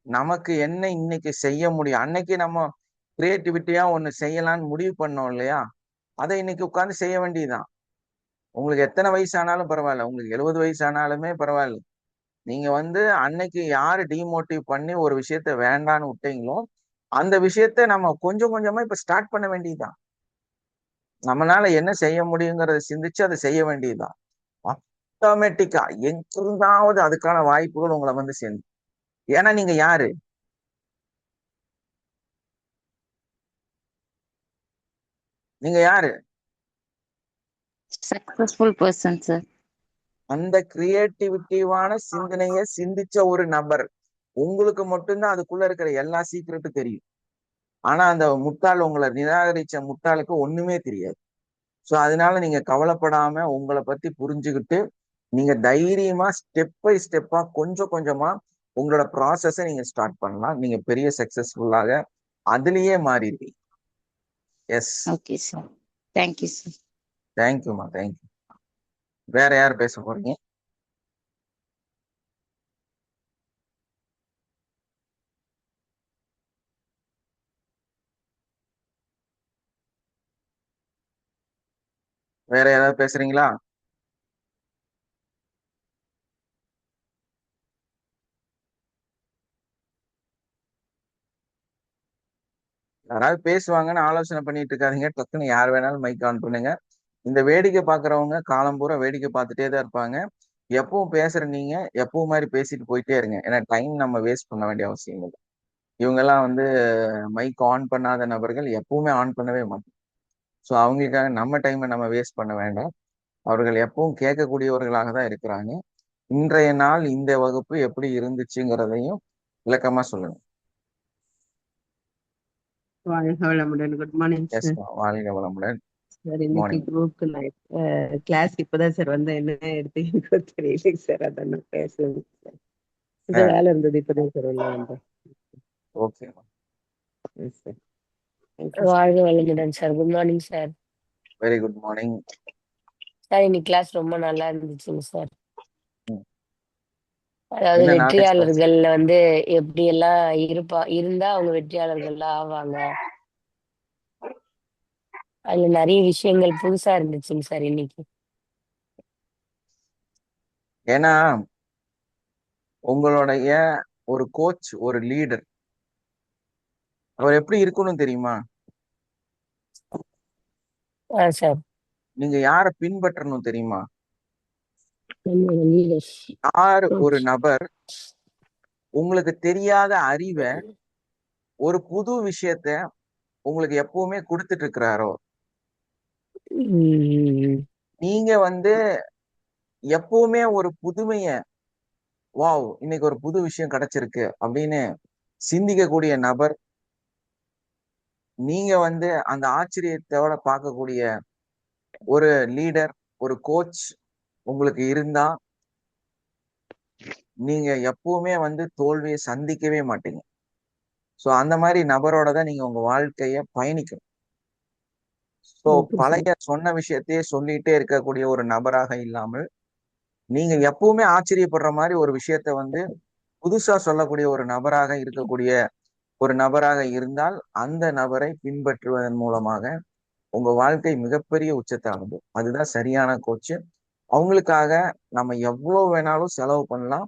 நமக்கு என்ன இன்னைக்கு செய்ய முடியும், அன்னைக்கு நம்ம கிரியேட்டிவிட்டியா ஒண்ணு செய்யலாம்னு முடிவு பண்ணோம் இல்லையா, அதை இன்னைக்கு உட்காந்து செய்ய வேண்டியதுதான். உங்களுக்கு எத்தனை வயசு ஆனாலும் பரவாயில்ல, உங்களுக்கு 70 வயசு ஆனாலுமே பரவாயில்ல, நீங்க வந்து அன்னைக்கு யாரு டிமோட்டிவ் பண்ணி ஒரு விஷயத்த வேண்டான்னு விட்டீங்களோ அந்த விஷயத்த நம்ம கொஞ்சம் கொஞ்சமா இப்ப ஸ்டார்ட் பண்ண வேண்டியதுதான். நம்மளால என்ன செய்ய முடியுங்கிறத சிந்திச்சு அதை செய்ய வேண்டியதுதான். ஆட்டோமேட்டிக்கா எங்கிருந்தாவது அதுக்கான வாய்ப்புகள் உங்களை வந்து சேர்ந்து. ஏன்னா நீங்க யாரு? நீங்க யாரு? Successful person sir. அந்த கிரியேட்டிவிட்டிவான சிந்தனைய சிந்திச்ச ஒரு நபர். உங்களுக்கு மட்டும்தான் அதுக்குள்ள இருக்கிற எல்லா சீக்கிரட்டும் தெரியும். ஆனா அந்த முட்டாள், உங்களை நிராகரிச்ச முட்டாளுக்கு ஒண்ணுமே தெரியாது. சோ அதனால நீங்க கவலைப்படாம உங்களை பத்தி புரிஞ்சுக்கிட்டு நீங்க தைரியமா ஸ்டெப் பை ஸ்டெப்பா கொஞ்சம் கொஞ்சமா உங்களோட ப்ராசஸை நீங்க ஸ்டார்ட் பண்ணலாம். நீங்க பெரிய சக்சஸ்ஃபுல்லாக அதுலயே மாறிடுவீங்க. Yes. Okay sir. Thank you sir. தேங்க்யூமா, தேங்க்யூ. வேற யார் பேச போறீங்க? வேற யாராவது பேசுறீங்களா? யாராவது பேசுவாங்கன்னு ஆலோசனை பண்ணிட்டு இருக்காதீங்க. டக்குன்னு யார் வேணாலும் மைக் ஆன் பண்ணுங்க. இந்த வேடிக்கை பாக்குறவங்க காலம் பூரா வேடிக்கை பார்த்துட்டே தான் இருப்பாங்க. எப்பவும் பேசுற நீங்க எப்பவும் மாதிரி பேசிட்டு போயிட்டே இருங்க. ஏன்னா டைம் நம்ம வேஸ்ட் பண்ண வேண்டிய அவசியம் இல்லை. இவங்க எல்லாம் வந்து மைக் ஆன் பண்ணாத நபர்கள், எப்பவுமே ஆன் பண்ணவே மாட்டோம். ஸோ அவங்களுக்காக நம்ம டைமை நம்ம வேஸ்ட் பண்ண வேண்டாம். அவர்கள் எப்பவும் கேட்கக்கூடியவர்களாக தான் இருக்கிறாங்க. இன்றைய நாள் இந்த வகுப்பு எப்படி இருந்துச்சுங்கிறதையும் விளக்கமா சொல்லுங்க. வாழ்க வளமுடன். Good morning yes, sir. வாழ்க வளமுடன். சார் இன்னைக்கு மார்னிங். குரூப்க்கு கிளாஸ் இப்பதான் சார் வந்து என்ன எடுத்தீங்க தெரியல சார். அதான் நான் பேசுறேன் சார். இந்த வேலை இருந்தது இப்பதான் சார் உள்ள வந்தேன். ஓகே சார் வாழ்க வளமுடன் sir. Good morning sir. Very good morning sir இன்னைக்கு கிளாஸ் ரொம்ப நல்லா இருந்துச்சுங்க சார். அதாவது என்ன நாலேஜ் வெற்றியாளர்கள் வந்து எப்படி எல்லாம் இருந்தா அவங்க வெற்றியாளர்கள் ஆவாங்க. அதுல நிறைய விஷயங்கள் புதுசா இருந்துச்சுங்க சார் இன்னைக்கு. ஏன்னா உங்களுடைய ஒரு கோச், ஒரு லீடர், அவர் எப்படி இருக்கணும் தெரியுமா? சார் நீங்க யாரை பின்பற்றணும் தெரியுமா? நம்மளோட leaders. யார் ஒரு நபர் உங்களுக்கு தெரியாத அறிவை, ஒரு புது விஷயத்த உங்களுக்கு எப்பவுமே கொடுத்துட்டு இருக்கிறாரோ, நீங்க வந்து எப்பவுமே ஒரு புதுமைய, வாவ் இன்னைக்கு ஒரு புது விஷயம் கிடைச்சிருக்கு அப்படின்னு சிந்திக்கக்கூடிய நபர், நீங்க வந்து அந்த ஆச்சரியத்தோட பார்க்கக்கூடிய ஒரு லீடர், ஒரு கோச் உங்களுக்கு இருந்தா நீங்க எப்பவுமே வந்து தோல்வியை சந்திக்கவே மாட்டீங்க. சோ அந்த மாதிரி நபரோட தான் நீங்க உங்க வாழ்க்கைய பயணிக்கணும். சோ பழைய சொன்ன விஷயத்தையே சொல்லிட்டே இருக்கக்கூடிய ஒரு நபராக இல்லாமல், நீங்க எப்பவுமே ஆச்சரியப்படுற மாதிரி ஒரு விஷயத்த வந்து புதுசா சொல்லக்கூடிய ஒரு நபராக இருக்கக்கூடிய ஒரு நபராக இருந்தால் அந்த நபரை பின்பற்றுவதன் மூலமாக உங்க வாழ்க்கை மிகப்பெரிய உச்சத்தை அடையும். அதுதான் சரியான கோச்சு. அவங்களுக்காக நம்ம எவ்வளவு வேணாலும் செலவு பண்ணலாம்.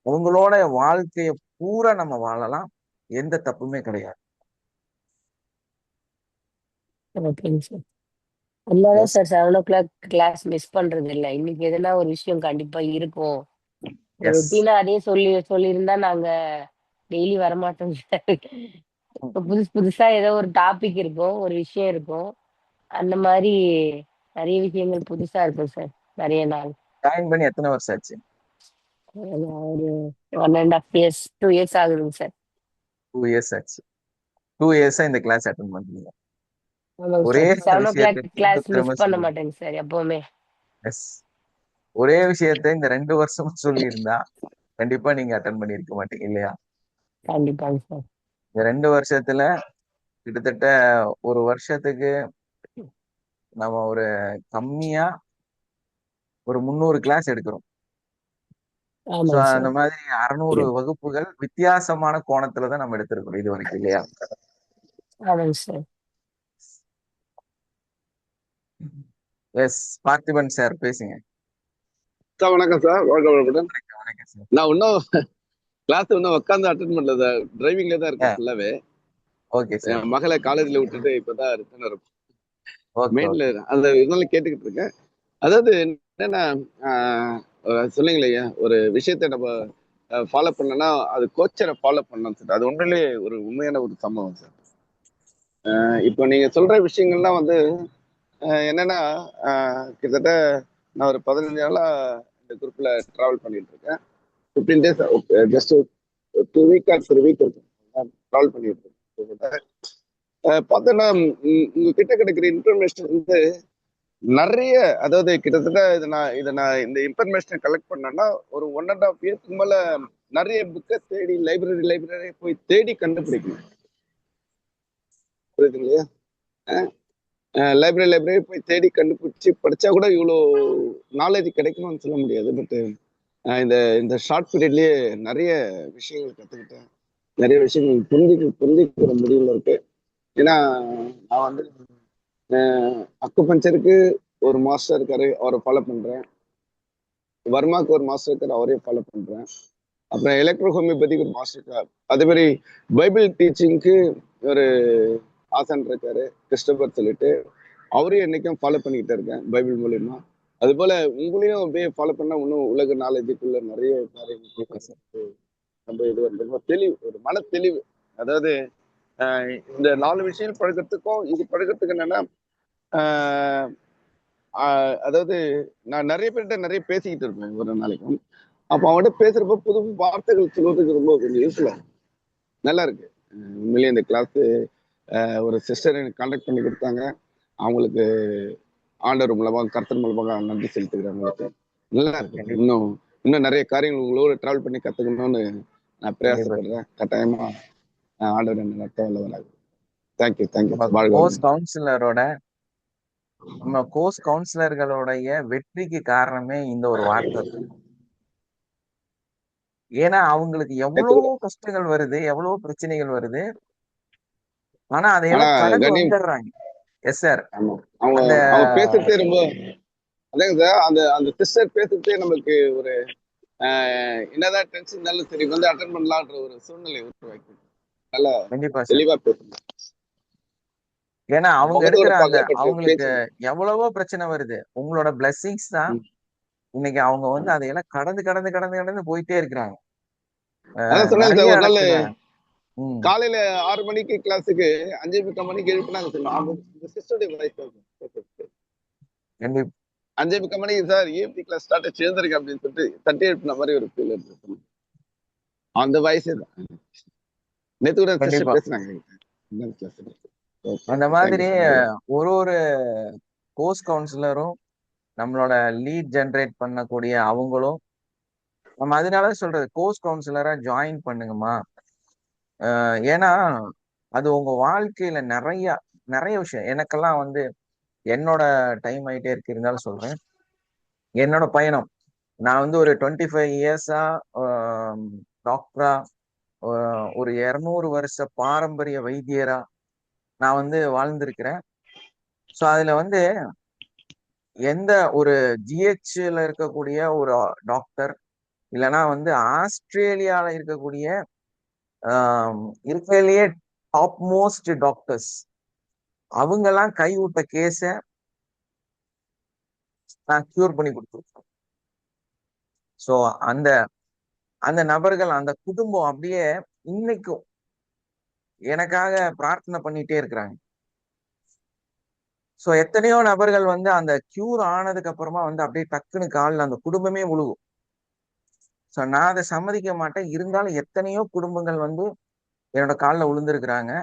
அவங்களோட வாழ்க்கைய பூரா நம்ம வாழலாம். எந்த தப்புமே கிடையாது. ஓகேங்க சார். அதனாலதான் சார் 7 o'clock கிளாஸ் மிஸ் பண்றது இல்லை. இன்னைக்கு எதுனா ஒரு விஷயம் கண்டிப்பா இருக்கும். எஸ். ரொட்டீனா அதே சொல்லியிருந்தா நாங்க டெய்லி வரமாட்டோம் சார். இப்ப புதுசா ஏதோ ஒரு டாபிக் இருக்கும், ஒரு விஷயம் இருக்கும். அந்த மாதிரி நிறைய விஷயங்கள் புதுசா இருக்கும் சார். நிறைய நாள் ஜாயின் பண்ணி எத்தனை வருஷம் ஆச்சு? ஒரு 1.5 years 2 years ஆகுதுங்க சார். 2 years ஆச்சு. 2 years இந்த கிளாஸ் அட்டன் பண்றீங்க. ஆமாங்க ஒரே சார். 7 o'clock விஷயத்தை கிளாஸ் திரும்ப மிஸ் பண்ண சொல்லுங்க. மாட்டேங்க சார் எப்பவுமே. எஸ். ஒரே விஷயத்த இந்த 2 வருஷமும் சொல்லி இருந்தா கண்டிப்பா நீங்க அட்டன் பண்ணிருக்க மாட்டீங்க இல்லையா? கண்டிப்பாங்க சார். இந்த 2 வருஷத்துல கிட்டத்தட்ட ஒரு வருஷத்துக்கு நம்ம ஒரு கம்மியா ஒரு 300 கிளாஸ் எடுக்கிறோம். சோ ஆமாங்க அந்த சார். மாதிரி 600 வகுப்புகள் வித்தியாசமான கோணத்துலதான் நம்ம எடுத்திருக்கிறோம் இது வரைக்கும் இல்லையா? ஆமாங்க சார். எஸ், பார்த்திபன் சார் பேசுங்க. சார் வணக்கம் சார். வாழ்க வளமுடன். வணக்கம் சார். நான் இன்னும் கிளாஸ் இன்னும் உட்காந்து அட்டன் பண்ணல சார். டிரைவிங்ல தான் இருக்கேன் ஃபுல்லாவே. Okay sir. என் மகளை காலேஜ்ல விட்டுட்டு இப்பதான் ரிட்டர்ன் வரும். ஓகே மெயின்ல ஓகே அந்த இதனால கேட்டுக்கிட்டு இருக்கேன். அதாவது என்னன்னா சொன்னீங்களே ஐயா, ஒரு விஷயத்த நம்ம ஃபாலோ பண்ணனா அது கோச்சரை ஃபாலோ பண்ணணும் சார். அது உண்மையிலேயே ஒரு உண்மையான ஒரு சம்பவம் சார். இப்போ நீங்க சொல்ற விஷயங்கள்லாம் வந்து என்னன்னா கிட்டத்தட்ட நான் ஒரு 15 நாளா இந்த குரூப்ல டிராவல் பண்ணிட்டு இருக்கேன். 15 days just 2 week or 3 week இருக்கும் டிராவல் பண்ணிட்டு இருக்கேன். பார்த்தோன்னா உங்க கிட்ட கிடைக்கிற இன்ஃபர்மேஷன் வந்து நிறைய, அதாவது கிட்டத்தட்ட இதை நான் இந்த இன்ஃபர்மேஷனை கலெக்ட் பண்ணேன்னா ஒரு 1.5 இயர்ஸ்க்கு மேல நிறைய புக்கை தேடி லைப்ரரி போய் தேடி கண்டுபிடிக்கணும். புரியுது இல்லையா? லைப்ரரி போய் தேடி கண்டுபிடிச்சி படிச்சா கூட இவ்வளோ நாலேஜ் கிடைக்கணும்னு சொல்ல முடியாது. பட் இந்த இந்த ஷார்ட் பீரியட்லயே நிறைய விஷயங்கள் கற்றுக்கிட்டேன். நிறைய விஷயங்கள் புரிஞ்சுக்கிற முடியல இருக்கு. ஏன்னா நான் வந்து அக்குபஞ்சருக்கு ஒரு மாஸ்டர் இருக்காரு, அவரை ஃபாலோ பண்றேன். வர்மாக்கு ஒரு மாஸ்டர் இருக்காரு, அவரையும் ஃபாலோ பண்றேன். அப்புறம் எலக்ட்ரோ ஹோமியோபதிக்கு ஒரு மாஸ்டர் இருக்காரு. அதே மாதிரி பைபிள் டீச்சிங்க்கு ஒரு ஆசான் இருக்காரு, கிறிஸ்டபர் சொல்லிட்டு, அவரையும் என்னைக்கும் ஃபாலோ பண்ணிக்கிட்டே இருக்கேன் பைபிள் மூலியமா. அது போல உங்களையும் அப்படியே ஃபாலோ பண்ணா இன்னும் உலக நாலேஜுக்குள்ள நிறைய காரியங்கள் நம்ம இது வந்து தெளிவு, ஒரு மன தெளிவு. அதாவது இந்த 4 விஷயம் பழக்கத்துக்கும் இது பழக்கத்துக்கு என்னன்னா அதாவது நான் நிறைய பேர்கிட்ட நிறைய பேசிக்கிட்டு இருப்பேன் ஒரு நாளைக்கும். அப்போ அவங்ககிட்ட பேசுறப்ப புது வார்த்தைகள் சொல்றதுக்கு ரொம்ப கொஞ்சம் யூஸ்ஃபுல்லா நல்லா இருக்கு. உண்மையிலேயே இந்த கிளாஸ் ஒரு சிஸ்டர் எனக்கு கான்டாக்ட் பண்ணி கொடுத்தாங்க. அவங்களுக்கு ஆண்டவர் மூலமாக கர்த்தர் மூலமாக நன்றி செலுத்துகிறேன். அவங்களுக்கு நல்லா இருக்கு. இன்னும் நிறைய காரியங்கள் உங்களோட டிராவல் பண்ணி கத்துக்கணும்னு நான் பிரயாசப்படுறேன். கட்டாயமா ஆண்டவர் என்ன நடத்த வல்லவராக. தேங்க்யூ. கோர்ஸ் கவுன்சிலரோட நம்ம கோர்ஸ் கவுன்சிலர்களுடைய வெற்றிக்கு காரணமே இந்த ஒரு வார்த்தை. ஏன்னா அவங்களுக்கு எவ்வளவு கஷ்டங்கள் வருது, எவ்வளவு பிரச்சனைகள் வருது, ஆனா அதையெல்லாம் கடந்து வந்துடுறாங்க. Yes sir. அவங்க பேசுறதே ரொம்ப அதாங்க சார். அந்த சிஸ்டர் பேசுறதே நமக்கு ஒரு என்னதான் டென்ஷன் இருந்தாலும் சரி வந்து அட்டன் பண்ணலான்ற ஒரு சூழ்நிலை உருவாக்கி நல்லா தெளிவா பேசணும். ஏன்னா அவங்க எடுக்கிற அந்த அவங்களுக்கு எவ்வளவோ பிரச்சனை வருது, உங்களோட பிளெஸிங்ஸ் தான் இன்னைக்கு அவங்க வந்து அதையெல்லாம் கடந்து போயிட்டே இருக்கிறாங்க. காலையில 6 மணிக்கு கிளாஸுக்கு 5:30 மணிக்கு எழுப்பினாங்க சொல்லுவாங்க. 5:30 மணிக்கு சார் ஈவினிங் கிளாஸ் ஸ்டார்ட் சேர்ந்திருக்கு அப்படின்னு சொல்லிட்டு தட்டி எழுப்பின மாதிரி ஒரு ஃபீல் இருக்கு. அந்த வயசே தான் நேத்து கூட பேசுறாங்க. அந்த மாதிரி ஒரு கோர்ஸ் கவுன்சிலரும் நம்மளோட லீட் ஜெனரேட் பண்ணக்கூடிய அவங்களும் நம்ம அதனால சொல்றது கோர்ஸ் கவுன்சிலரா ஜாயின் பண்ணுங்கம்மா. ஏன்னா அது உங்க வாழ்க்கையில நிறைய விஷயம். எனக்கெல்லாம் வந்து என்னோட டைம் ஆயிட்டே இருக்கு, இருந்தாலும் சொல்றேன். என்னோட பயணம் நான் வந்து ஒரு 25 இயர்ஸா டாக்டரா, ஒரு 200 வருஷ பாரம்பரிய வைத்தியரா நான் வந்து வாழ்ந்திருக்கிறேன். ஸோ அதுல வந்து எந்த ஒரு ஜிஹெச்ல இருக்கக்கூடிய ஒரு டாக்டர் இல்லைன்னா வந்து ஆஸ்திரேலியால இருக்கக்கூடிய இருக்கிறதுலயே டாப் மோஸ்ட் டாக்டர்ஸ் அவங்கெல்லாம் கைவிட்ட கேஸ நான் கியூர் பண்ணி கொடுத்துருக்கேன். ஸோ அந்த அந்த நபர்கள், அந்த குடும்பம் அப்படியே இன்னைக்கும் எனக்காக பிரார்த்தனை பண்ணிட்டே இருக்கிறாங்க. ஸோ எத்தனையோ நபர்கள் வந்து அந்த கியூர் ஆனதுக்கு அப்புறமா வந்து அப்படியே டக்குன்னு காலில் அந்த குடும்பமே விழுகும். ஸோ நான் அதை சம்மதிக்க மாட்டேன். இருந்தாலும் எத்தனையோ குடும்பங்கள் வந்து என்னோட காலில் விழுந்திருக்கிறாங்க.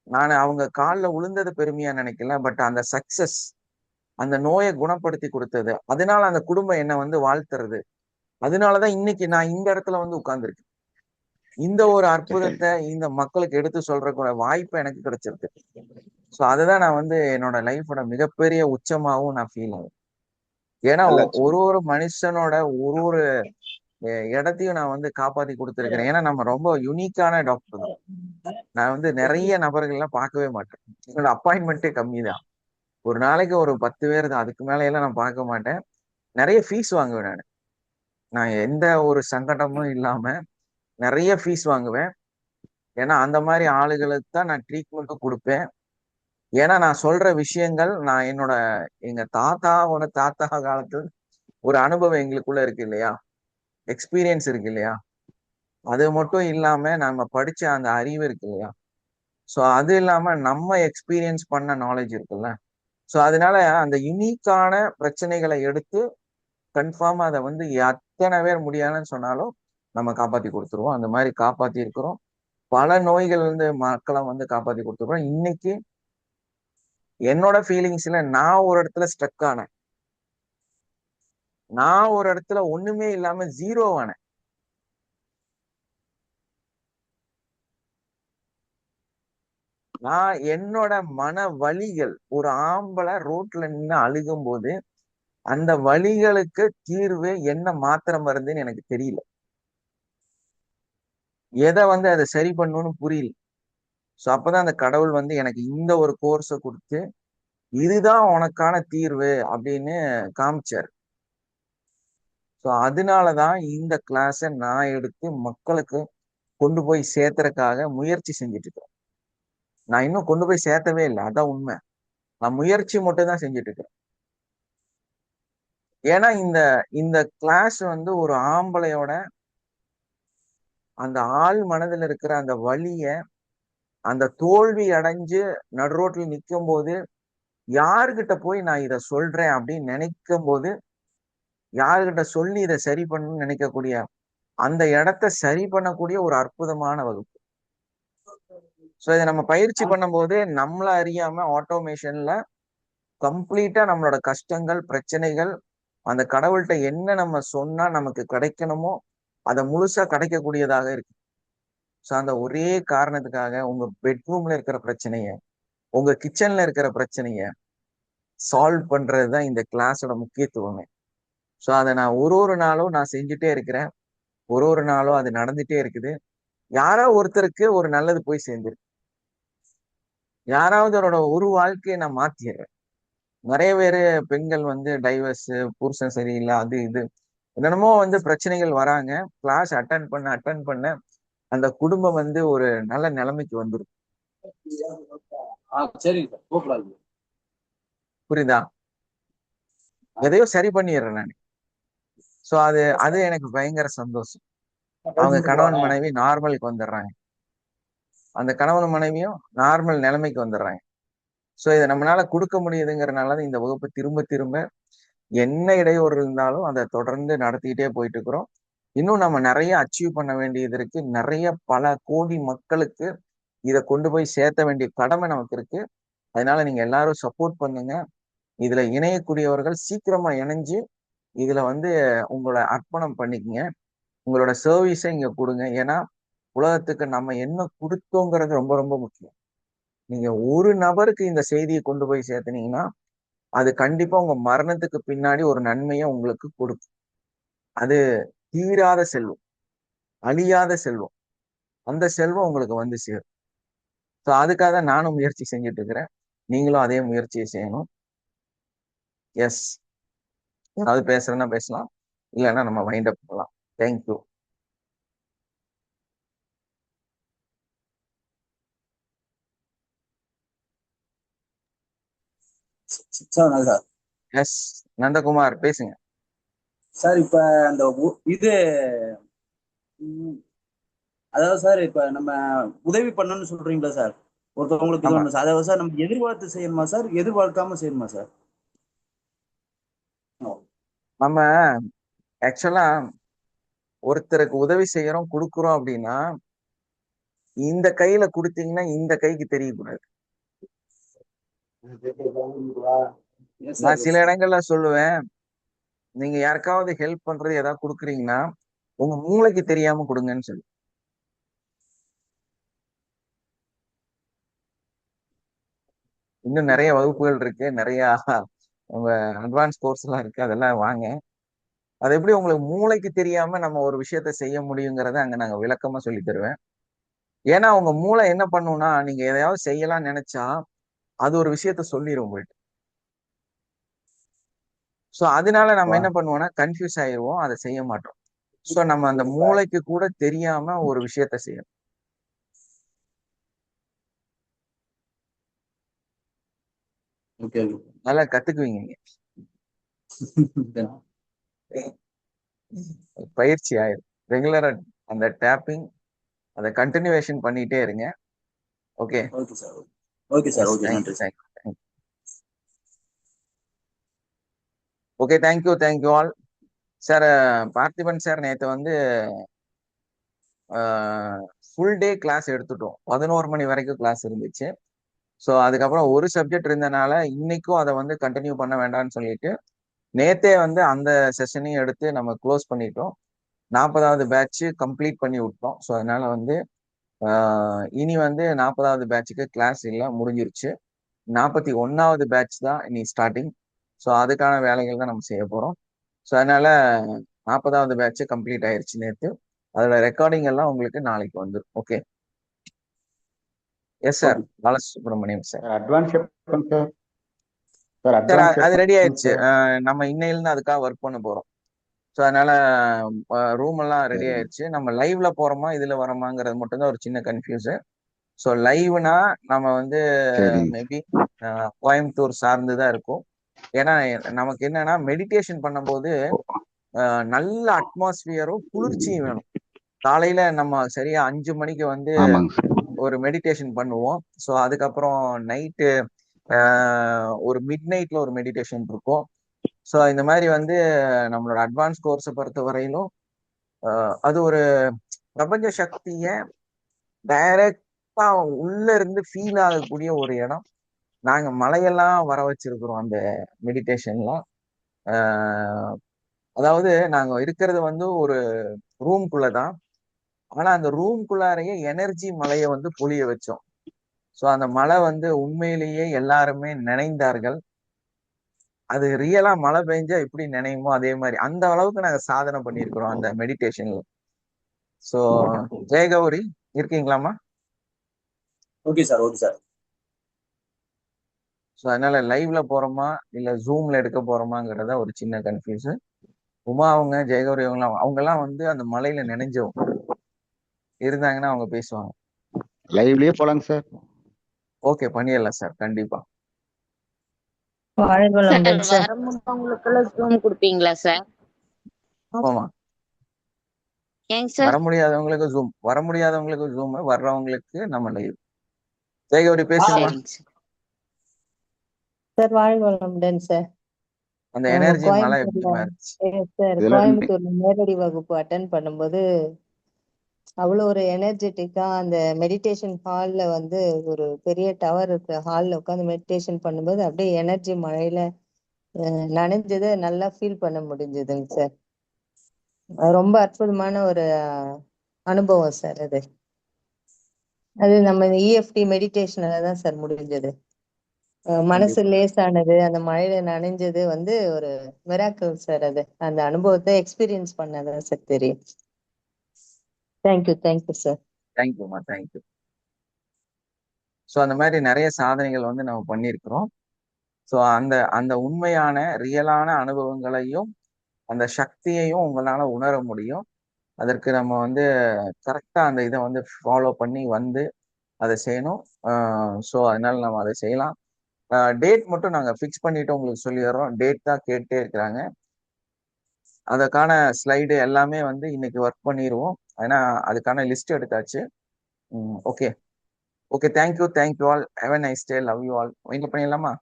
நான் அவங்க காலில் விழுந்தது பெருமையா நினைக்கல. பட் அந்த சக்சஸ், அந்த நோயை குணப்படுத்தி கொடுத்தது, அதனால அந்த குடும்பம் என்னை வந்து வாழ்த்துறது, அதனாலதான் இன்னைக்கு நான் இந்த இடத்துல வந்து உட்கார்ந்துருக்கேன். இந்த ஒரு அற்புதத்தை இந்த மக்களுக்கு எடுத்து சொல்ற வாய்ப்பு எனக்கு கிடைச்சிருக்கு. ஸோ அதுதான் நான் வந்து என்னோட லைஃபோட மிகப்பெரிய உச்சமாகவும் நான் ஃபீல் ஆகும். ஏன்னா ஒரு மனுஷனோட ஒரு இடத்தையும் நான் வந்து காப்பாத்தி கொடுத்துருக்கிறேன். ஏன்னா நம்ம ரொம்ப யூனிக்கான டாக்டர் தான். நான் வந்து நிறைய நபர்கள்லாம் பார்க்கவே மாட்டேன். என்னோட அப்பாயின்மெண்ட்டே கம்மி தான். ஒரு நாளைக்கு ஒரு 10 பேர் தான், அதுக்கு மேல எல்லாம் நான் பார்க்க மாட்டேன். நிறைய ஃபீஸ் வாங்குவேன் நான். நான் எந்த ஒரு சங்கடமும் இல்லாம நிறைய ஃபீஸ் வாங்குவேன். ஏன்னா அந்த மாதிரி ஆளுகளுக்கு தான் நான் ட்ரீட்மெண்ட்டும் கொடுப்பேன். ஏன்னா நான் சொல்ற விஷயங்கள் நான் எங்க தாத்தாவோட தாத்தா காலத்துல ஒரு அனுபவம் எங்களுக்குள்ள இருக்கு இல்லையா, எக்ஸ்பீரியன்ஸ் இருக்கு இல்லையா, அது மட்டும் இல்லாம நம்ம படிச்ச அந்த அறிவு இருக்கு இல்லையா, ஸோ அது இல்லாம நம்ம எக்ஸ்பீரியன்ஸ் பண்ண நாலேஜ் இருக்குல்ல. ஸோ அதனால அந்த யுனிக்கான பிரச்சனைகளை எடுத்து கன்ஃபார்மா அதை வந்து எத்தனை பேர் முடியாதுன்னு சொன்னாலும் நம்ம காப்பாத்தி கொடுத்துருவோம். அந்த மாதிரி காப்பாத்தி இருக்கிறோம். பல நோய்கள் இருந்து மக்களை வந்து காப்பாத்தி கொடுத்துருக்கோம். இன்னைக்கு என்னோட ஃபீலிங்ஸ்ல நான் ஒரு இடத்துல ஸ்ட்ரக் ஆனேன். நான் ஒரு இடத்துல ஒண்ணுமே இல்லாம ஜீரோ ஆனேன். நான் என்னோட மன வலிகள், ஒரு ஆம்பளை ரோட்ல நின்று அழுகும் போது அந்த வலிகளுக்கு தீர்வு என்ன மாத்திரை மருந்துன்னு எனக்கு தெரியல. எதை வந்து அதை சரி பண்ணணும்னு புரியல. ஸோ அப்பதான் அந்த கடவுள் வந்து எனக்கு இந்த ஒரு கோர்ஸை கொடுத்து இதுதான் உனக்கான தீர்வு அப்படின்னு காமிச்சார். ஸோ அதனாலதான் இந்த கிளாஸை நான் எடுத்து மக்களுக்கு கொண்டு போய் சேர்த்துறதுக்காக முயற்சி செஞ்சுட்டு இருக்கேன். நான் இன்னும் கொண்டு போய் சேர்த்தவே இல்லை, அதான் உண்மை. நான் முயற்சி மட்டும் தான் செஞ்சுட்டு இருக்கேன். ஏன்னா இந்த இந்த கிளாஸ் வந்து ஒரு ஆம்பளையோட அந்த ஆள் மனதில் இருக்கிற அந்த வலிய, அந்த தோல்வி அடைஞ்சு நடு ரோட்ல நிற்கும் போது யாருகிட்ட போய் நான் இதை சொல்றேன் அப்படின்னு நினைக்கும் போது, யாருகிட்ட சொல்லி இதை சரி பண்ணணும்னு நினைக்கக்கூடிய அந்த இடத்த சரி பண்ணக்கூடிய ஒரு அற்புதமான வகுப்பு. ஸோ இதை நம்ம பயிற்சி பண்ணும்போது நம்மள அறியாம ஆட்டோமேஷன்ல கம்ப்ளீட்டா நம்மளோட கஷ்டங்கள், பிரச்சனைகள், அந்த கடவுள்கிட்ட என்ன நம்ம சொன்னா நமக்கு கிடைக்கணுமோ அதை முழுசா கிடைக்கக்கூடியதாக இருக்கு. ஸோ அந்த ஒரே காரணத்துக்காக உங்க பெட்ரூம்ல இருக்கிற பிரச்சனைய, உங்க கிச்சன்ல இருக்கிற பிரச்சனைய சால்வ் பண்றதுதான் இந்த கிளாஸோட முக்கியத்துவமே. ஸோ அதை நான் ஒரு நாளும் நான் செஞ்சுட்டே இருக்கிறேன். ஒரு நாளும் அது நடந்துட்டே இருக்குது. யாரோ ஒருத்தருக்கு ஒரு நல்லது போய் சேர்ந்துருக்கு. யாராவது ஒரு வாழ்க்கையை நான் மாத்திடுறேன். நிறைய பேரு பெண்கள் வந்து டைவர்ஸ், புருஷன் சரியில்லை, அது இது என்னென்னமோ வந்து பிரச்சனைகள் வராங்க. கிளாஸ் அட்டன் பண்ண அந்த குடும்பம் வந்து ஒரு நல்ல நிலைமைக்கு வந்துடும். புரியுதா? எதையோ சரி பண்ணிடுறேன் நான். சோ அது எனக்கு பயங்கர சந்தோஷம். அவங்க கணவன் மனைவி நார்மலுக்கு வந்துடுறாங்க. அந்த கணவன் மனைவியும் நார்மல் நிலைமைக்கு வந்துடுறாங்க. ஸோ இதை நம்மளால கொடுக்க முடியுதுங்கிறனால இந்த வகுப்பு திரும்ப திரும்ப என்ன இடையூறு இருந்தாலும் அதை தொடர்ந்து நடத்திக்கிட்டே போயிட்டு இருக்கிறோம். இன்னும் நம்ம நிறைய அச்சீவ் பண்ண வேண்டியது இருக்கு. நிறைய பல கோடி மக்களுக்கு இதை கொண்டு போய் சேர்த்த வேண்டிய கடமை நமக்கு இருக்கு. அதனால நீங்க எல்லாரும் சப்போர்ட் பண்ணுங்க. இதுல இணையக்கூடியவர்கள் சீக்கிரமா இணைஞ்சு இதுல வந்து உங்களை அர்ப்பணம் பண்ணிக்கங்க. உங்களோட சர்வீஸை இங்க கொடுங்க. ஏன்னா உலகத்துக்கு நம்ம என்ன கொடுத்தோங்கிறது ரொம்ப ரொம்ப முக்கியம். நீங்க ஒரு நபருக்கு இந்த செய்தியை கொண்டு போய் சேர்த்துனீங்கன்னா அது கண்டிப்பா உங்க மரணத்துக்கு பின்னாடி ஒரு நன்மையை உங்களுக்கு கொடுக்கும். அது தீராத செல்வம், அழியாத செல்வம். அந்த செல்வம் உங்களுக்கு வந்து சேரும். ஸோ அதுக்காக நானும் முயற்சி செஞ்சுட்டு இருக்கிறேன். நீங்களும் அதே முயற்சியை செய்யணும். எஸ், ஏதாவது பேசுறேன்னா பேசலாம், இல்லைன்னா நம்ம வைண்ட் அப் பண்ணலாம். தேங்க்யூ. சார் எஸ் நந்தகுமார் பேசுங்க. சார் இப்ப அந்த இது அதாவது சார் இப்ப நம்ம உதவி பண்ணணும்னு சொல்றீங்களா சார் ஒருத்தவங்களுக்கு இது ஆமா, ஒண்ணு சார், அதாவது சார் நம்ம எதிர்பார்த்து செய்யணுமா சார், எதிர்பார்க்காம செய்யணுமா சார்? நம்ம ஆக்சுவலா ஒருத்தருக்கு உதவி செய்யறோம் கொடுக்குறோம் அப்படின்னா இந்த கையில கொடுத்தீங்கன்னா இந்த கைக்கு தெரியக்கூடாது. நான் சில இடங்கள்ல சொல்லுவேன், நீங்க யாருக்காவது ஹெல்ப் பண்றது ஏதாவது கொடுக்குறீங்கன்னா உங்க மூளைக்கு தெரியாம கொடுங்கன்னு சொல்லு. இன்னும் நிறைய வகுப்புகள் இருக்கு, நிறைய உங்க அட்வான்ஸ் கோர்ஸ் எல்லாம் இருக்கு, அதெல்லாம் வாங்க. அது எப்படி உங்களுக்கு மூளைக்கு தெரியாம நம்ம ஒரு விஷயத்த செய்ய முடியுங்கிறத அங்க நாங்க விளக்கமா சொல்லி தருவேன். ஏன்னா உங்க மூளை என்ன பண்ணும்னா நீங்க எதையாவது செய்யலாம்னு நினைச்சா அது ஒரு விஷயத்த சொல்லிடும் உங்கள்கிட்ட. ஸோ அதனால நம்ம என்ன பண்ணுவோம்னா கன்ஃபியூஸ் ஆயிடுவோம், அதை செய்ய மாட்டோம். ஸோ நம்ம அந்த மூளைக்கு கூட தெரியாம ஒரு விஷயத்த செய்யணும். ஓகே நல்லா கத்துக்குவீங்க நீங்க. பயிற்சி ஆயிரும். ரெகுலரா அந்த டேப்பிங் அதை கண்டினியூவேஷன் பண்ணிட்டே இருங்க. Okay okay sir. Okay sir. Okay, நன்றி sir. Okay, thank you all. Sir Parthiban sir நேற்று வந்து ஃபுல் டே கிளாஸ் எடுத்துட்டோம். 11 மணி வரைக்கும் கிளாஸ் இருந்துச்சு. ஸோ அதுக்கப்புறம் ஒரு சப்ஜெக்ட் இருந்தனால இன்னைக்கும் அதை வந்து கண்டினியூ பண்ண வேண்டாம்னு சொல்லிட்டு நேத்தே வந்து அந்த செஷனையும் எடுத்து நம்ம க்ளோஸ் பண்ணிட்டோம். 40வது பேட்ச் கம்ப்ளீட் பண்ணி விட்டோம். ஸோ அதனால வந்து இனி வந்து 40வது பேட்சுக்கு கிளாஸ் இல்லை, முடிஞ்சிருச்சு. 41வது பேட்ச் தான் இனி ஸ்டார்டிங். ஸோ அதுக்கான வேலைகள் தான் நம்ம செய்ய போகிறோம். ஸோ அதனால 40வது பேட்ச் கம்ப்ளீட் ஆயிருச்சு நேற்று. அதோட ரெக்கார்டிங் எல்லாம் உங்களுக்கு நாளைக்கு வந்துடும். Okay. Yes sir, Balasubramaniam sir. Advance sir. Sir அது ரெடி ஆயிடுச்சு. நம்ம இன்னையிலிருந்து அதுக்காக ஒர்க் பண்ண போறோம். ஸோ அதனால ரூம் எல்லாம் ரெடி ஆயிடுச்சு. நம்ம லைவ்ல போறோமா இதுல வரோமாங்கிறது மட்டும்தான் ஒரு சின்ன கன்ஃபியூஸ். ஸோ லைவ்னா நம்ம வந்து மேபி கோயம்புத்தூர் சார்ந்துதான் இருக்கும். ஏன்னா நமக்கு என்னன்னா மெடிடேஷன் பண்ணும்போது நல்ல அட்மாஸ்பியரும் குளிர்ச்சியும் வேணும். காலையில நம்ம சரியா 5 மணிக்கு வந்து ஒரு மெடிடேஷன் பண்ணுவோம். ஸோ அதுக்கப்புறம் நைட்டு ஒரு மிட் நைட்ல ஒரு மெடிடேஷன் இருக்கும். ஸோ இந்த மாதிரி வந்து நம்மளோட அட்வான்ஸ் கோர்ஸை பொறுத்த வரையிலும் அது ஒரு பிரபஞ்ச சக்திய டைரக்டா உள்ள இருந்து ஃபீல் ஆகக்கூடிய ஒரு இடம். நாங்க மலையெல்லாம் வர வச்சிருக்கிறோம் அந்த மெடிடேஷன்லாம். அதாவது நாங்க இருக்கிறது வந்து ஒரு ரூம்குள்ளதான். ஆனா அந்த ரூம்குள்ளாரையே எனர்ஜி மலையை வந்து பொழிய வச்சோம். ஸோ அந்த மழை வந்து உண்மையிலேயே எல்லாருமே நினைந்தார்கள். அது ரியலா மழை பெஞ்சா எப்படி நினையுமோ அதே மாதிரி அந்த அளவுக்கு நாங்க சாதனை பண்ணியிருக்கிறோம் அந்த மெடிடேஷன்ல. ஸோ ஜெயகௌரி இருக்கீங்களாமா? Okay sir. Okay sir. So அதனால லைவ்ல போறோமா இல்ல ஜூம்ல எடுக்க போறோமாங்கிறத ஒரு சின்ன கன்ஃபியூஸ். உமா அவங்க ஜெயகௌரி அவங்க எல்லாம் வந்து அந்த மலையில நினைஞ்சவங்க இருந்தாங்கன்னா அவங்க பேசுவாங்க. லைவ்லயே போலாங்க சார். ஓகே, பண்ணிடலாம் சார், கண்டிப்பா. வர முடியாதவங்களுக்கெல்லாம் ஜூம் கொடுப்பீங்களா சார்? ஆமாமா, ஏங்க சார்? வர முடியாதவங்களுக்கு ஜூம், வர்றவங்களுக்கு நம்ம லைவ். ஜெயகௌரி பேசுங்கம்மா. சார் வாழ்க வளமுடன் சார். அந்த எனர்ஜி மழை எப்படி இருந்துச்சு சார் கோயம்புத்தூர்ல நேரடி வகுப்பு அட்டன் பண்ணும்போது அவ்வளோ ஒரு எனர்ஜெட்டிக்கா அந்த மெடிடேஷன் ஹால்ல வந்து ஒரு பெரிய டவர் இருக்கு. ஹால்ல உட்காந்து மெடிடேஷன் பண்ணும்போது அப்படியே எனர்ஜி மழையில நனைஞ்சதை நல்லா ஃபீல் பண்ண முடிஞ்சதுங்க சார். ரொம்ப அற்புதமான ஒரு அனுபவம் சார். அது நம்ம இஎஃப்டி மெடிடேஷனால தான் சார் முடிஞ்சது. மனசு லேசானது, அந்த மழையில நனைஞ்சது வந்து ஒரு மிராக்கிள் சார். அது அந்த அனுபவத்தை எக்ஸ்பீரியன்ஸ் பண்ணதான் சார் தெரியும். Thank you sir. தேங்க்யூமா, தேங்க்யூ. ஸோ அந்த மாதிரி நிறைய சாதனைகள் வந்து நம்ம பண்ணியிருக்கிறோம். ஸோ அந்த அந்த உண்மையான ரியலான அனுபவங்களையும் அந்த சக்தியையும் உங்களால உணர முடியும். அதற்கு நம்ம வந்து கரெக்டா அந்த இதை வந்து ஃபாலோ பண்ணி வந்து அதை செய்யணும். ஸோ அதனால நம்ம அதை செய்யலாம். டேட் மட்டும் நாங்கள் ஃபிக்ஸ் பண்ணிட்டு உங்களுக்கு சொல்லிடுறோம். டேட் தான் கேட்டே இருக்கிறாங்க. அதுக்கான ஸ்லைடு எல்லாமே வந்து இன்னைக்கு ஒர்க் பண்ணிடுவோம். ஏன்னா அதுக்கான லிஸ்ட் எடுத்தாச்சு. Okay okay, thank you all. Have a nice day. Love you all. Wind பண்ணிடலாமா?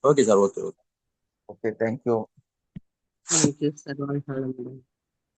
Okay sir. Okay. Okay, thank you. Thank you sir. வாழ்க வளமுடன்.